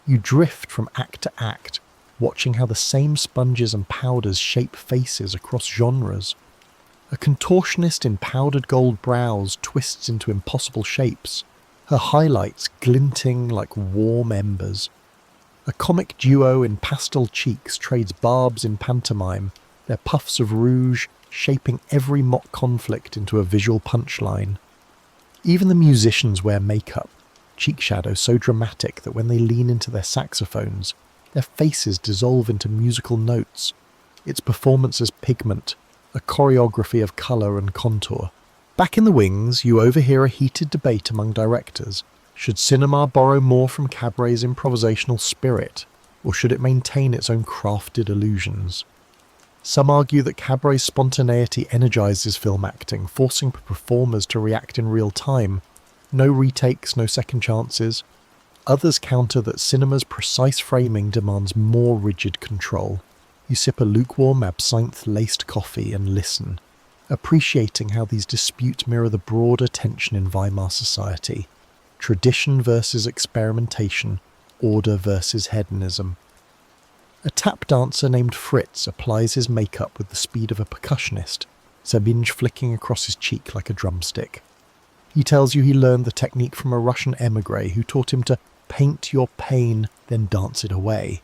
You drift from act to act, watching how the same sponges and powders shape faces across genres. A contortionist in powdered gold brows twists into impossible shapes, her highlights glinting like warm embers. A comic duo in pastel cheeks trades barbs in pantomime, their puffs of rouge shaping every mock conflict into a visual punchline. Even the musicians wear makeup, cheek shadow so dramatic that when they lean into their saxophones, their faces dissolve into musical notes. It's performance as pigment, a choreography of colour and contour. Back in the wings, you overhear a heated debate among directors. Should cinema borrow more from cabaret's improvisational spirit, or should it maintain its own crafted illusions? Some argue that cabaret's spontaneity energizes film acting, forcing performers to react in real time. No retakes, no second chances. Others counter that cinema's precise framing demands more rigid control. You sip a lukewarm absinthe-laced coffee and listen, appreciating how these disputes mirror the broader tension in Weimar society. Tradition versus experimentation, order versus hedonism. A tap dancer named Fritz applies his makeup with the speed of a percussionist, seringe flicking across his cheek like a drumstick. He tells you he learned the technique from a Russian émigré who taught him to paint your pain, then dance it away.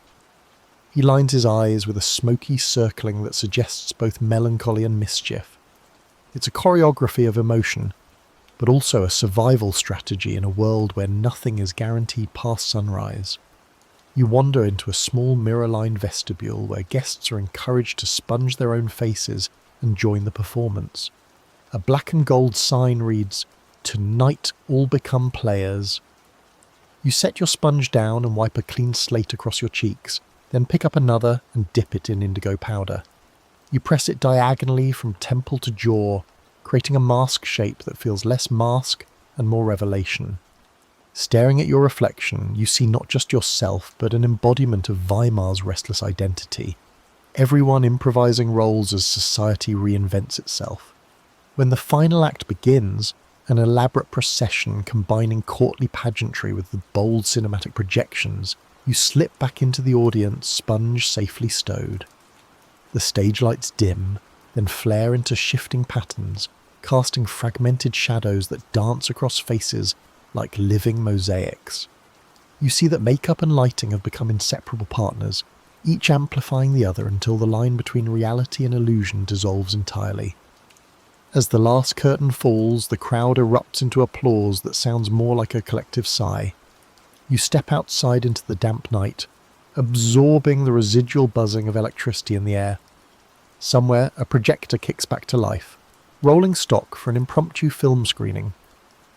He lines his eyes with a smoky circling that suggests both melancholy and mischief. It's a choreography of emotion, but also a survival strategy in a world where nothing is guaranteed past sunrise. You wander into a small mirror-lined vestibule where guests are encouraged to sponge their own faces and join the performance. A black and gold sign reads, "Tonight all become players." You set your sponge down and wipe a clean slate across your cheeks, then pick up another and dip it in indigo powder. You press it diagonally from temple to jaw, creating a mask shape that feels less mask and more revelation. Staring at your reflection, you see not just yourself, but an embodiment of Weimar's restless identity, everyone improvising roles as society reinvents itself. When the final act begins, an elaborate procession combining courtly pageantry with the bold cinematic projections, you slip back into the audience, sponge safely stowed. The stage lights dim, then flare into shifting patterns, casting fragmented shadows that dance across faces like living mosaics. You see that makeup and lighting have become inseparable partners, each amplifying the other until the line between reality and illusion dissolves entirely. As the last curtain falls, the crowd erupts into applause that sounds more like a collective sigh. You step outside into the damp night, absorbing the residual buzzing of electricity in the air. Somewhere, a projector kicks back to life, rolling stock for an impromptu film screening.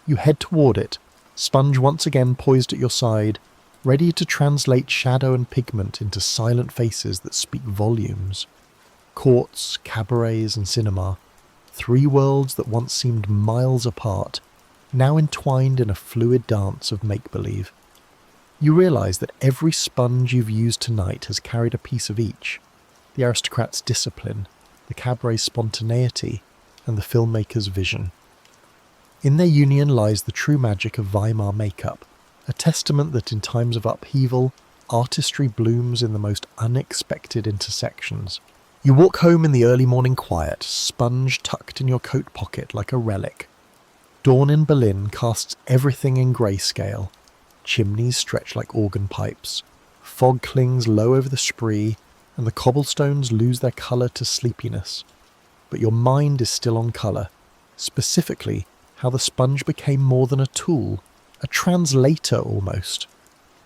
You head toward it, sponge once again poised at your side, ready to translate shadow and pigment into silent faces that speak volumes. Courts, cabarets, and cinema, three worlds that once seemed miles apart, now entwined in a fluid dance of make-believe. You realise that every sponge you've used tonight has carried a piece of each: the aristocrat's discipline, the cabaret's spontaneity, and the filmmaker's vision. In their union lies the true magic of Weimar makeup, a testament that in times of upheaval, artistry blooms in the most unexpected intersections. You walk home in the early morning quiet, sponge tucked in your coat pocket like a relic. Dawn in Berlin casts everything in grayscale. Chimneys stretch like organ pipes. Fog clings low over the Spree, and the cobblestones lose their colour to sleepiness. But your mind is still on colour, specifically how the sponge became more than a tool, a translator almost.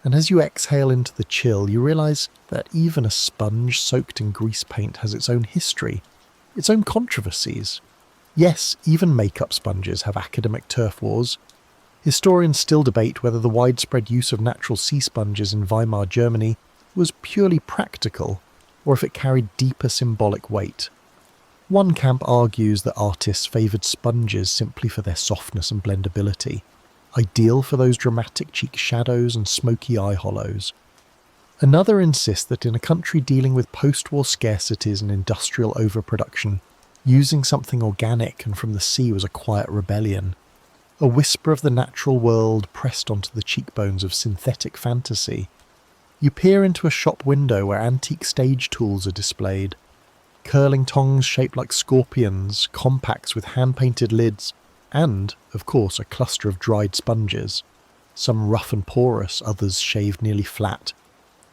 And as you exhale into the chill, you realise that even a sponge soaked in grease paint has its own history, its own controversies. Yes, even makeup sponges have academic turf wars. Historians still debate whether the widespread use of natural sea sponges in Weimar Germany was purely practical, or if it carried deeper symbolic weight. One camp argues that artists favoured sponges simply for their softness and blendability, ideal for those dramatic cheek shadows and smoky eye hollows. Another insists that in a country dealing with post-war scarcities and industrial overproduction, using something organic and from the sea was a quiet rebellion, a whisper of the natural world pressed onto the cheekbones of synthetic fantasy. You peer into a shop window where antique stage tools are displayed. Curling tongs shaped like scorpions, compacts with hand-painted lids, and, of course, a cluster of dried sponges. Some rough and porous, others shaved nearly flat.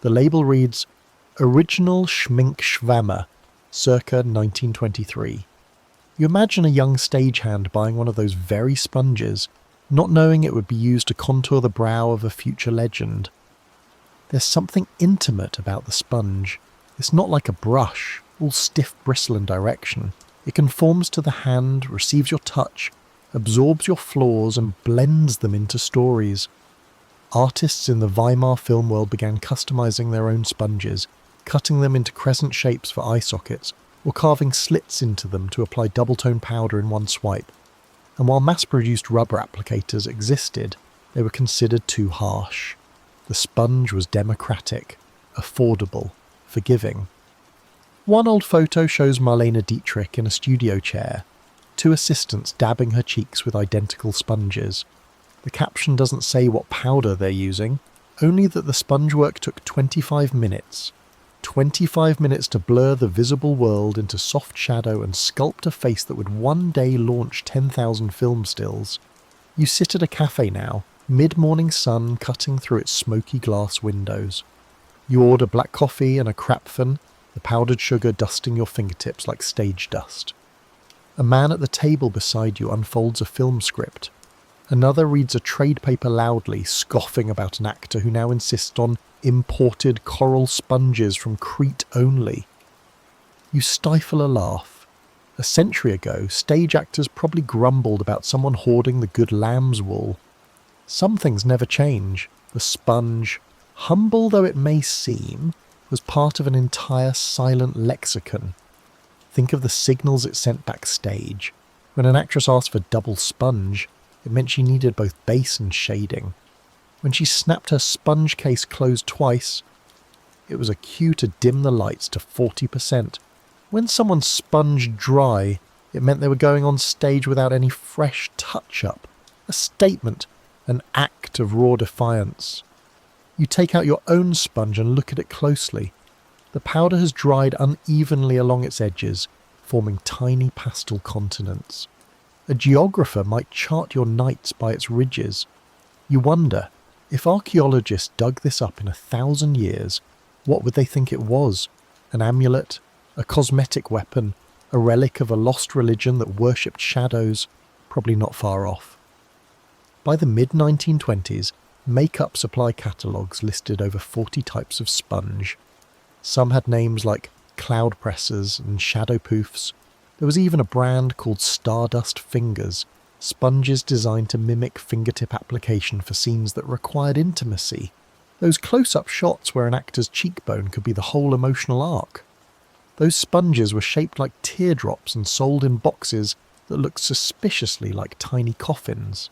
The label reads, Original Schminkschwämme, circa 1923. You imagine a young stagehand buying one of those very sponges, not knowing it would be used to contour the brow of a future legend. There's something intimate about the sponge. It's not like a brush, all stiff bristle and direction. It conforms to the hand, receives your touch, absorbs your flaws and blends them into stories. Artists in the Weimar film world began customizing their own sponges, cutting them into crescent shapes for eye sockets, or carving slits into them to apply double-tone powder in one swipe. And while mass-produced rubber applicators existed, they were considered too harsh. The sponge was democratic, affordable, forgiving. One old photo shows Marlene Dietrich in a studio chair, two assistants dabbing her cheeks with identical sponges. The caption doesn't say what powder they're using, only that the sponge work took 25 minutes. 25 minutes to blur the visible world into soft shadow and sculpt a face that would one day launch 10,000 film stills. You sit at a cafe now, mid-morning sun cutting through its smoky glass windows. You order black coffee and a krapfen, the powdered sugar dusting your fingertips like stage dust. A man at the table beside you unfolds a film script. Another reads a trade paper loudly, scoffing about an actor who now insists on imported coral sponges from Crete only. You stifle a laugh. A century ago, stage actors probably grumbled about someone hoarding the good lamb's wool. Some things never change. The sponge, humble though it may seem, was part of an entire silent lexicon. Think of the signals it sent backstage. When an actress asked for double sponge, it meant she needed both base and shading. When she snapped her sponge case closed twice, it was a cue to dim the lights to 40%. When someone sponged dry, it meant they were going on stage without any fresh touch-up. A statement, an act of raw defiance. You take out your own sponge and look at it closely. The powder has dried unevenly along its edges, forming tiny pastel continents. A geographer might chart your nights by its ridges. You wonder, if archaeologists dug this up in 1,000 years, what would they think it was? An amulet? A cosmetic weapon? A relic of a lost religion that worshipped shadows? Probably not far off. By the mid-1920s, makeup supply catalogues listed over 40 types of sponge. Some had names like cloud pressers and shadow poofs. There was even a brand called Stardust Fingers, sponges designed to mimic fingertip application for scenes that required intimacy. Those close-up shots where an actor's cheekbone could be the whole emotional arc. Those sponges were shaped like teardrops and sold in boxes that looked suspiciously like tiny coffins.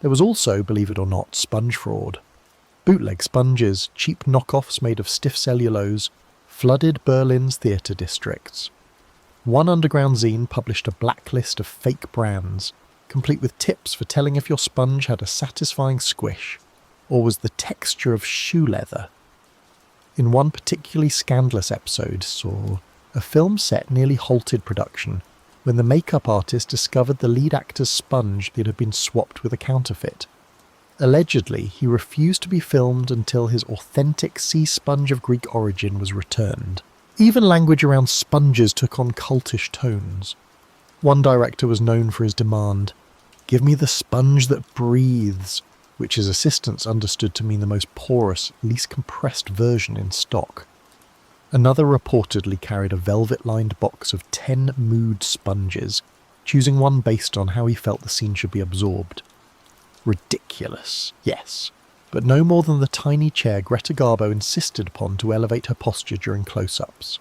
There was also, believe it or not, sponge fraud. Bootleg sponges, cheap knockoffs made of stiff cellulose, flooded Berlin's theatre districts. One underground zine published a blacklist of fake brands, complete with tips for telling if your sponge had a satisfying squish, or was the texture of shoe leather. In one particularly scandalous episode saw a film set nearly halted production when the makeup artist discovered the lead actor's sponge that had been swapped with a counterfeit. Allegedly, he refused to be filmed until his authentic sea sponge of Greek origin was returned. Even language around sponges took on cultish tones. One director was known for his demand, "Give me the sponge that breathes," which his assistants understood to mean the most porous, least compressed version in stock. Another reportedly carried a velvet-lined box of 10 mood sponges, choosing one based on how he felt the scene should be absorbed. Ridiculous, yes, but no more than the tiny chair Greta Garbo insisted upon to elevate her posture during close-ups.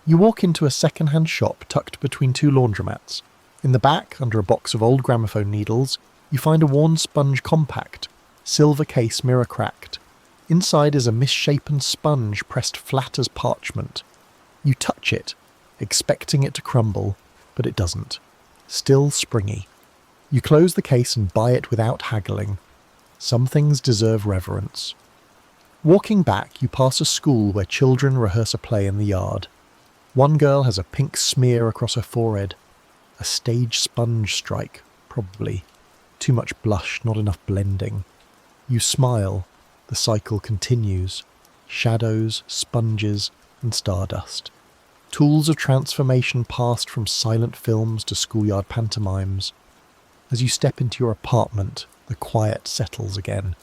You walk into a second-hand shop tucked between two laundromats. In the back, under a box of old gramophone needles, you find a worn sponge compact, silver case mirror cracked. Inside is a misshapen sponge pressed flat as parchment. You touch it, expecting it to crumble, but it doesn't. Still springy. You close the case and buy it without haggling. Some things deserve reverence. Walking back, you pass a school where children rehearse a play in the yard. One girl has a pink smear across her forehead. A stage sponge strike, probably. Too much blush, not enough blending. You smile. The cycle continues. Shadows, sponges, and stardust. Tools of transformation passed from silent films to schoolyard pantomimes. As you step into your apartment, the quiet settles again.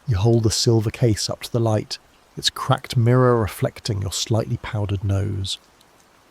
You hold the silver case up to the light, its cracked mirror reflecting your slightly powdered nose.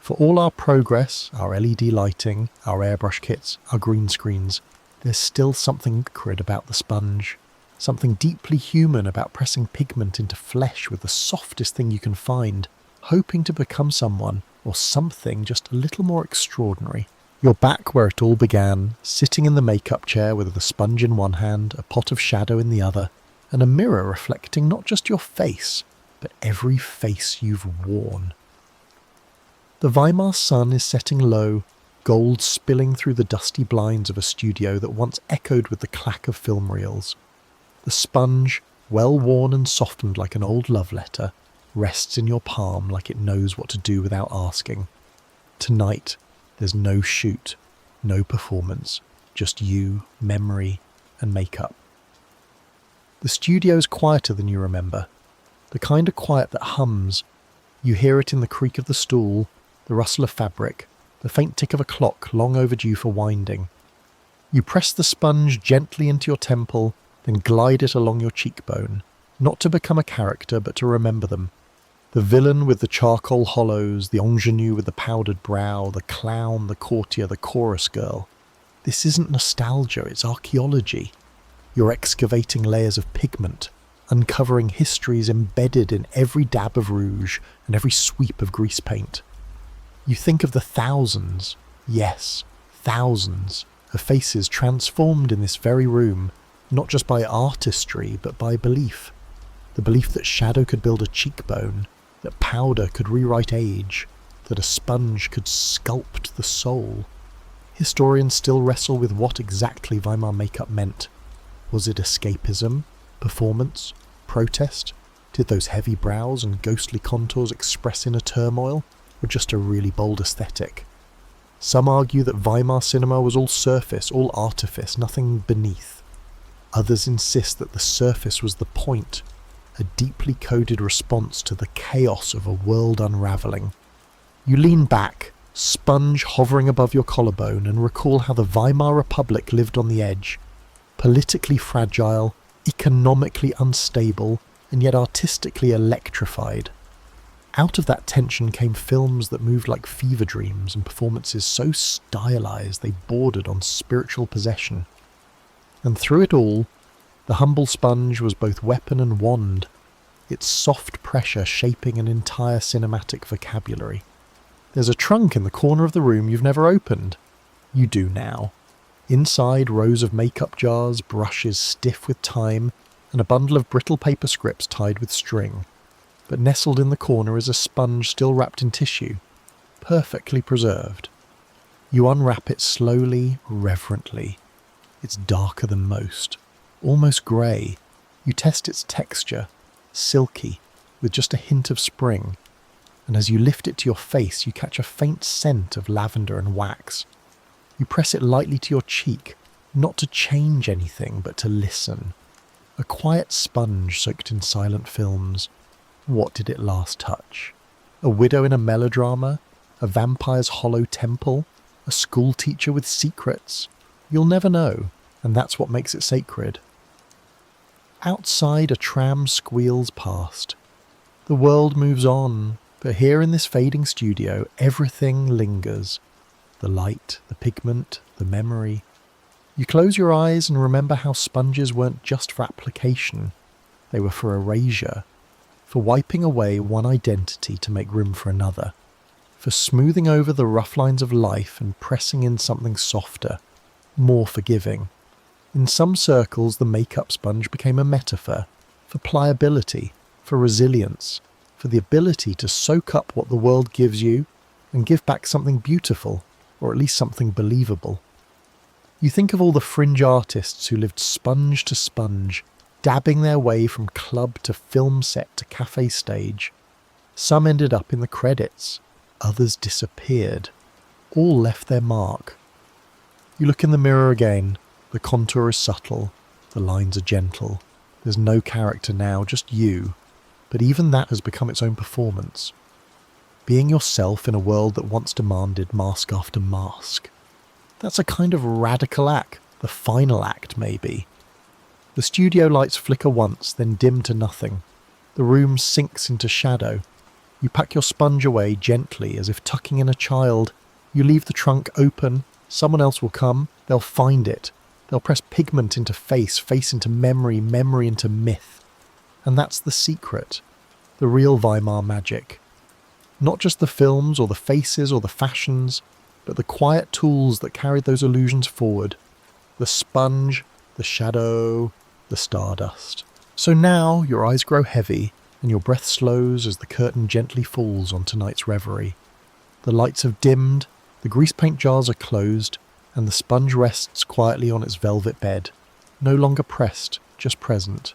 For all our progress, our LED lighting, our airbrush kits, our green screens, there's still something sacred about the sponge. Something deeply human about pressing pigment into flesh with the softest thing you can find, hoping to become someone or something just a little more extraordinary. You're back where it all began, sitting in the makeup chair with the sponge in one hand, a pot of shadow in the other, and a mirror reflecting not just your face, but every face you've worn. The Weimar sun is setting low, gold spilling through the dusty blinds of a studio that once echoed with the clack of film reels. The sponge, well worn and softened like an old love letter, rests in your palm like it knows what to do without asking. Tonight, there's no shoot, no performance, just you, memory, and makeup. The studio's quieter than you remember, the kind of quiet that hums. You hear it in the creak of the stool, the rustle of fabric, the faint tick of a clock long overdue for winding. You press the sponge gently into your temple, then glide it along your cheekbone, not to become a character but to remember them. The villain with the charcoal hollows, the ingenue with the powdered brow, the clown, the courtier, the chorus girl. This isn't nostalgia, it's archaeology. You're excavating layers of pigment, uncovering histories embedded in every dab of rouge and every sweep of grease paint. You think of the thousands, yes, thousands, of faces transformed in this very room, not just by artistry, but by belief. The belief that shadow could build a cheekbone, that powder could rewrite age, that a sponge could sculpt the soul. Historians still wrestle with what exactly Weimar makeup meant. Was it escapism, performance, protest? Did those heavy brows and ghostly contours express inner turmoil, or just a really bold aesthetic? Some argue that Weimar cinema was all surface, all artifice, nothing beneath. Others insist that the surface was the point, a deeply coded response to the chaos of a world unravelling. You lean back, sponge hovering above your collarbone, and recall how the Weimar Republic lived on the edge, politically fragile, economically unstable, and yet artistically electrified. Out of that tension came films that moved like fever dreams and performances so stylized they bordered on spiritual possession. And through it all, the humble sponge was both weapon and wand, its soft pressure shaping an entire cinematic vocabulary. There's a trunk in the corner of the room you've never opened. You do now. Inside, rows of makeup jars, brushes stiff with time, and a bundle of brittle paper scripts tied with string. But nestled in the corner is a sponge still wrapped in tissue, perfectly preserved. You unwrap it slowly, reverently. It's darker than most, almost grey. You test its texture, silky, with just a hint of spring. And as you lift it to your face, you catch a faint scent of lavender and wax. You press it lightly to your cheek, not to change anything, but to listen. A quiet sponge soaked in silent films. What did it last touch? A widow in a melodrama? A vampire's hollow temple? A schoolteacher with secrets? You'll never know, and that's what makes it sacred. Outside, a tram squeals past. The world moves on, but here in this fading studio, everything lingers. The light, the pigment, the memory. You close your eyes and remember how sponges weren't just for application. They were for erasure, for wiping away one identity to make room for another, for smoothing over the rough lines of life and pressing in something softer, more forgiving. In some circles, the makeup sponge became a metaphor for pliability, for resilience, for the ability to soak up what the world gives you and give back something beautiful, or at least something believable. You think of all the fringe artists who lived sponge to sponge, dabbing their way from club to film set to cafe stage. Some ended up in the credits, others disappeared. All left their mark. You look in the mirror again. The contour is subtle, the lines are gentle. There's no character now, just you. But even that has become its own performance. Being yourself in a world that once demanded mask after mask. That's a kind of radical act, the final act maybe. The studio lights flicker once, then dim to nothing. The room sinks into shadow. You pack your sponge away gently, as if tucking in a child. You leave the trunk open. Someone else will come. They'll find it. They'll press pigment into face, face into memory, memory into myth. And that's the secret. The real Weimar magic. Not just the films or the faces or the fashions, but the quiet tools that carried those illusions forward. The sponge, the shadow, the stardust. So now your eyes grow heavy and your breath slows as the curtain gently falls on tonight's reverie. The lights have dimmed, the grease paint jars are closed, and the sponge rests quietly on its velvet bed, no longer pressed, just present.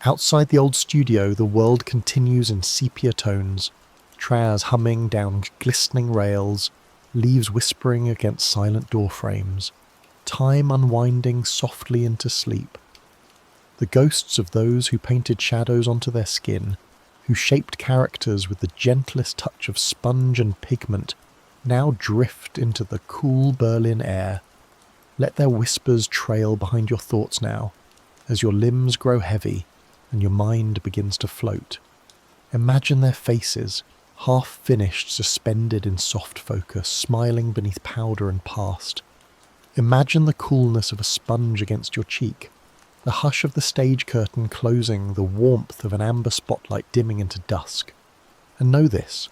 Outside the old studio, the world continues in sepia tones, trams humming down glistening rails, leaves whispering against silent door frames, time unwinding softly into sleep. The ghosts of those who painted shadows onto their skin, who shaped characters with the gentlest touch of sponge and pigment, now drift into the cool Berlin air. Let their whispers trail behind your thoughts now, as your limbs grow heavy and your mind begins to float. Imagine their faces, half finished, suspended in soft focus, smiling beneath powder and past. Imagine the coolness of a sponge against your cheek, the hush of the stage curtain closing, the warmth of an amber spotlight dimming into dusk. And know this,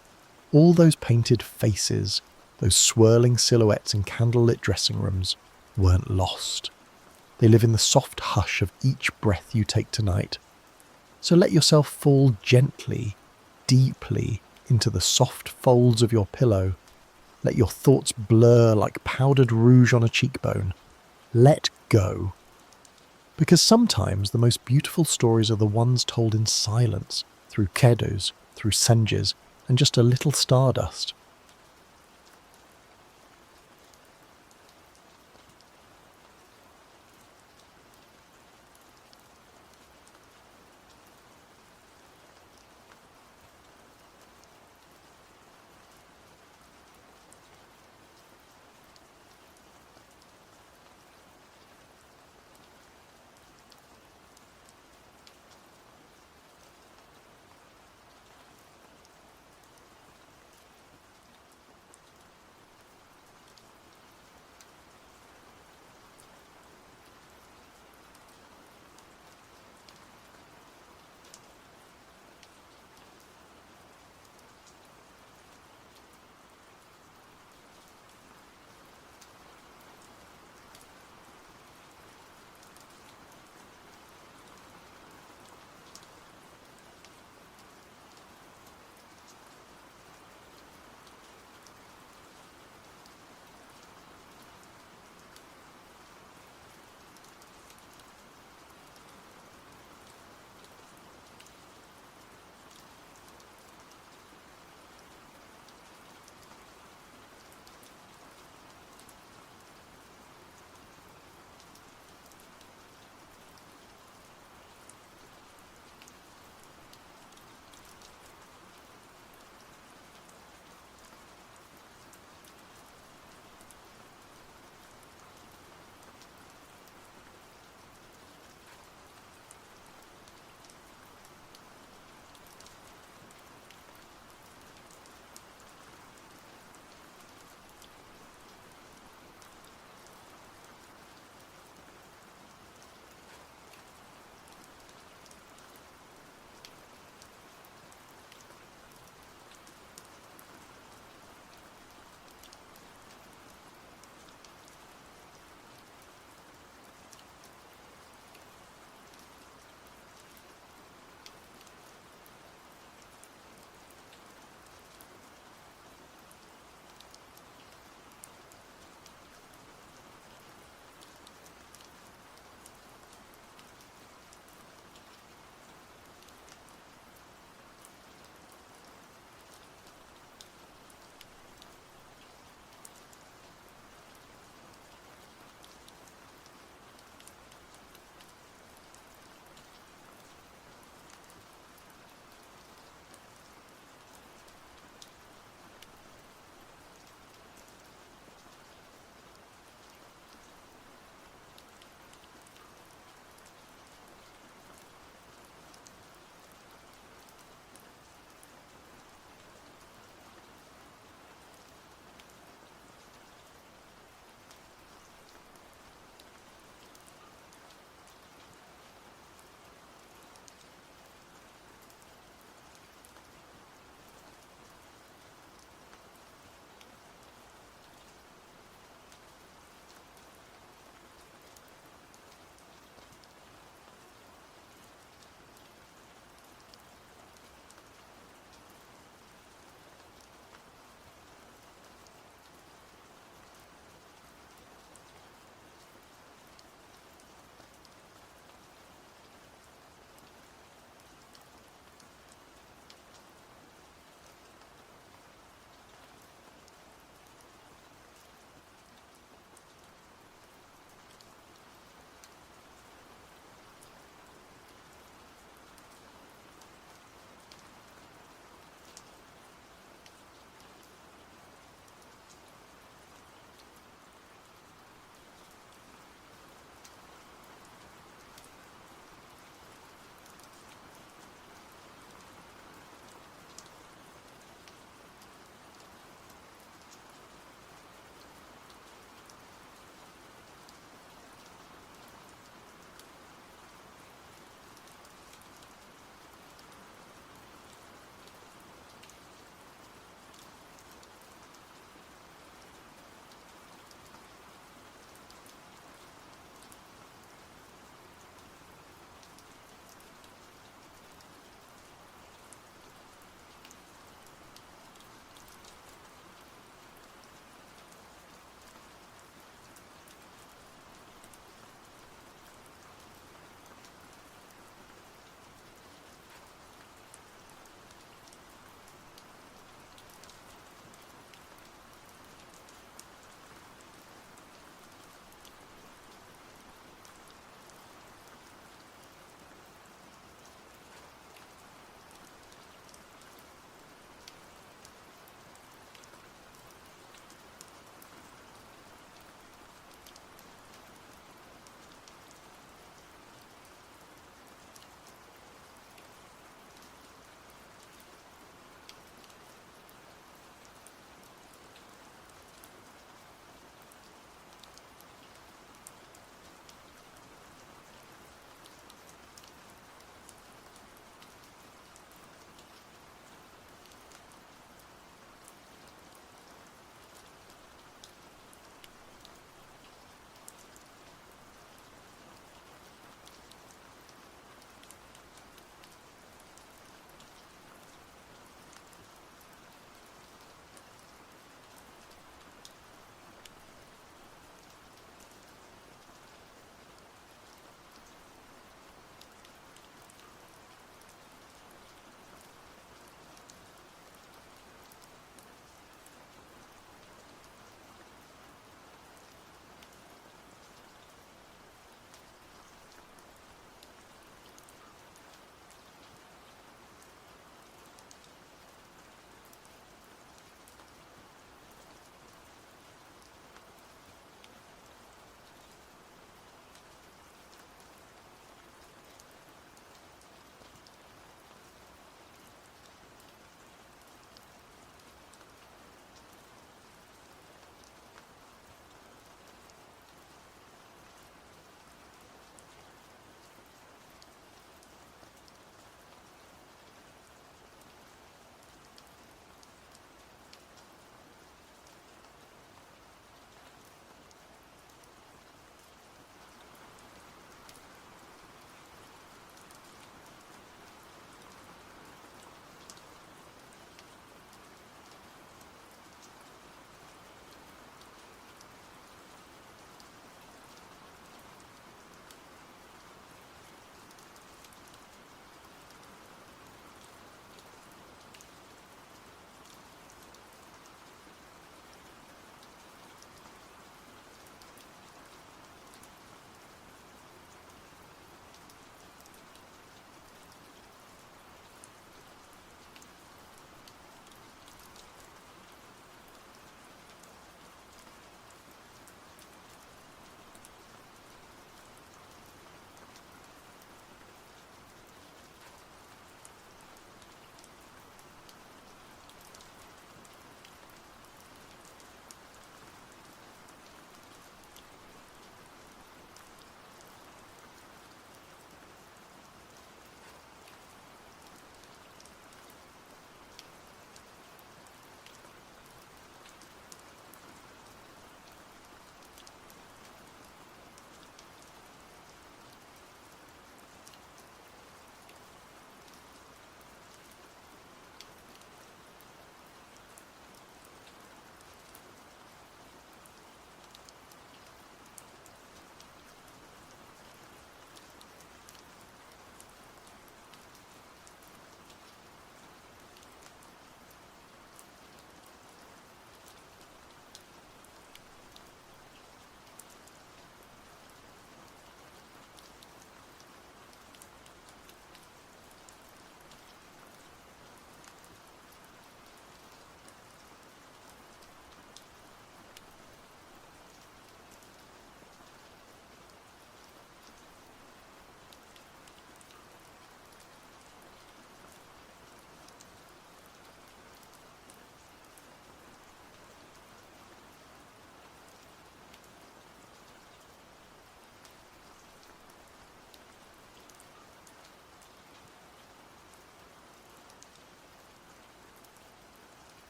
all those painted faces, those swirling silhouettes in candlelit dressing rooms, weren't lost. They live in the soft hush of each breath you take tonight. So let yourself fall gently, deeply, into the soft folds of your pillow. Let your thoughts blur like powdered rouge on a cheekbone. Let go. Because sometimes the most beautiful stories are the ones told in silence, through shadows, through singes, and just a little stardust.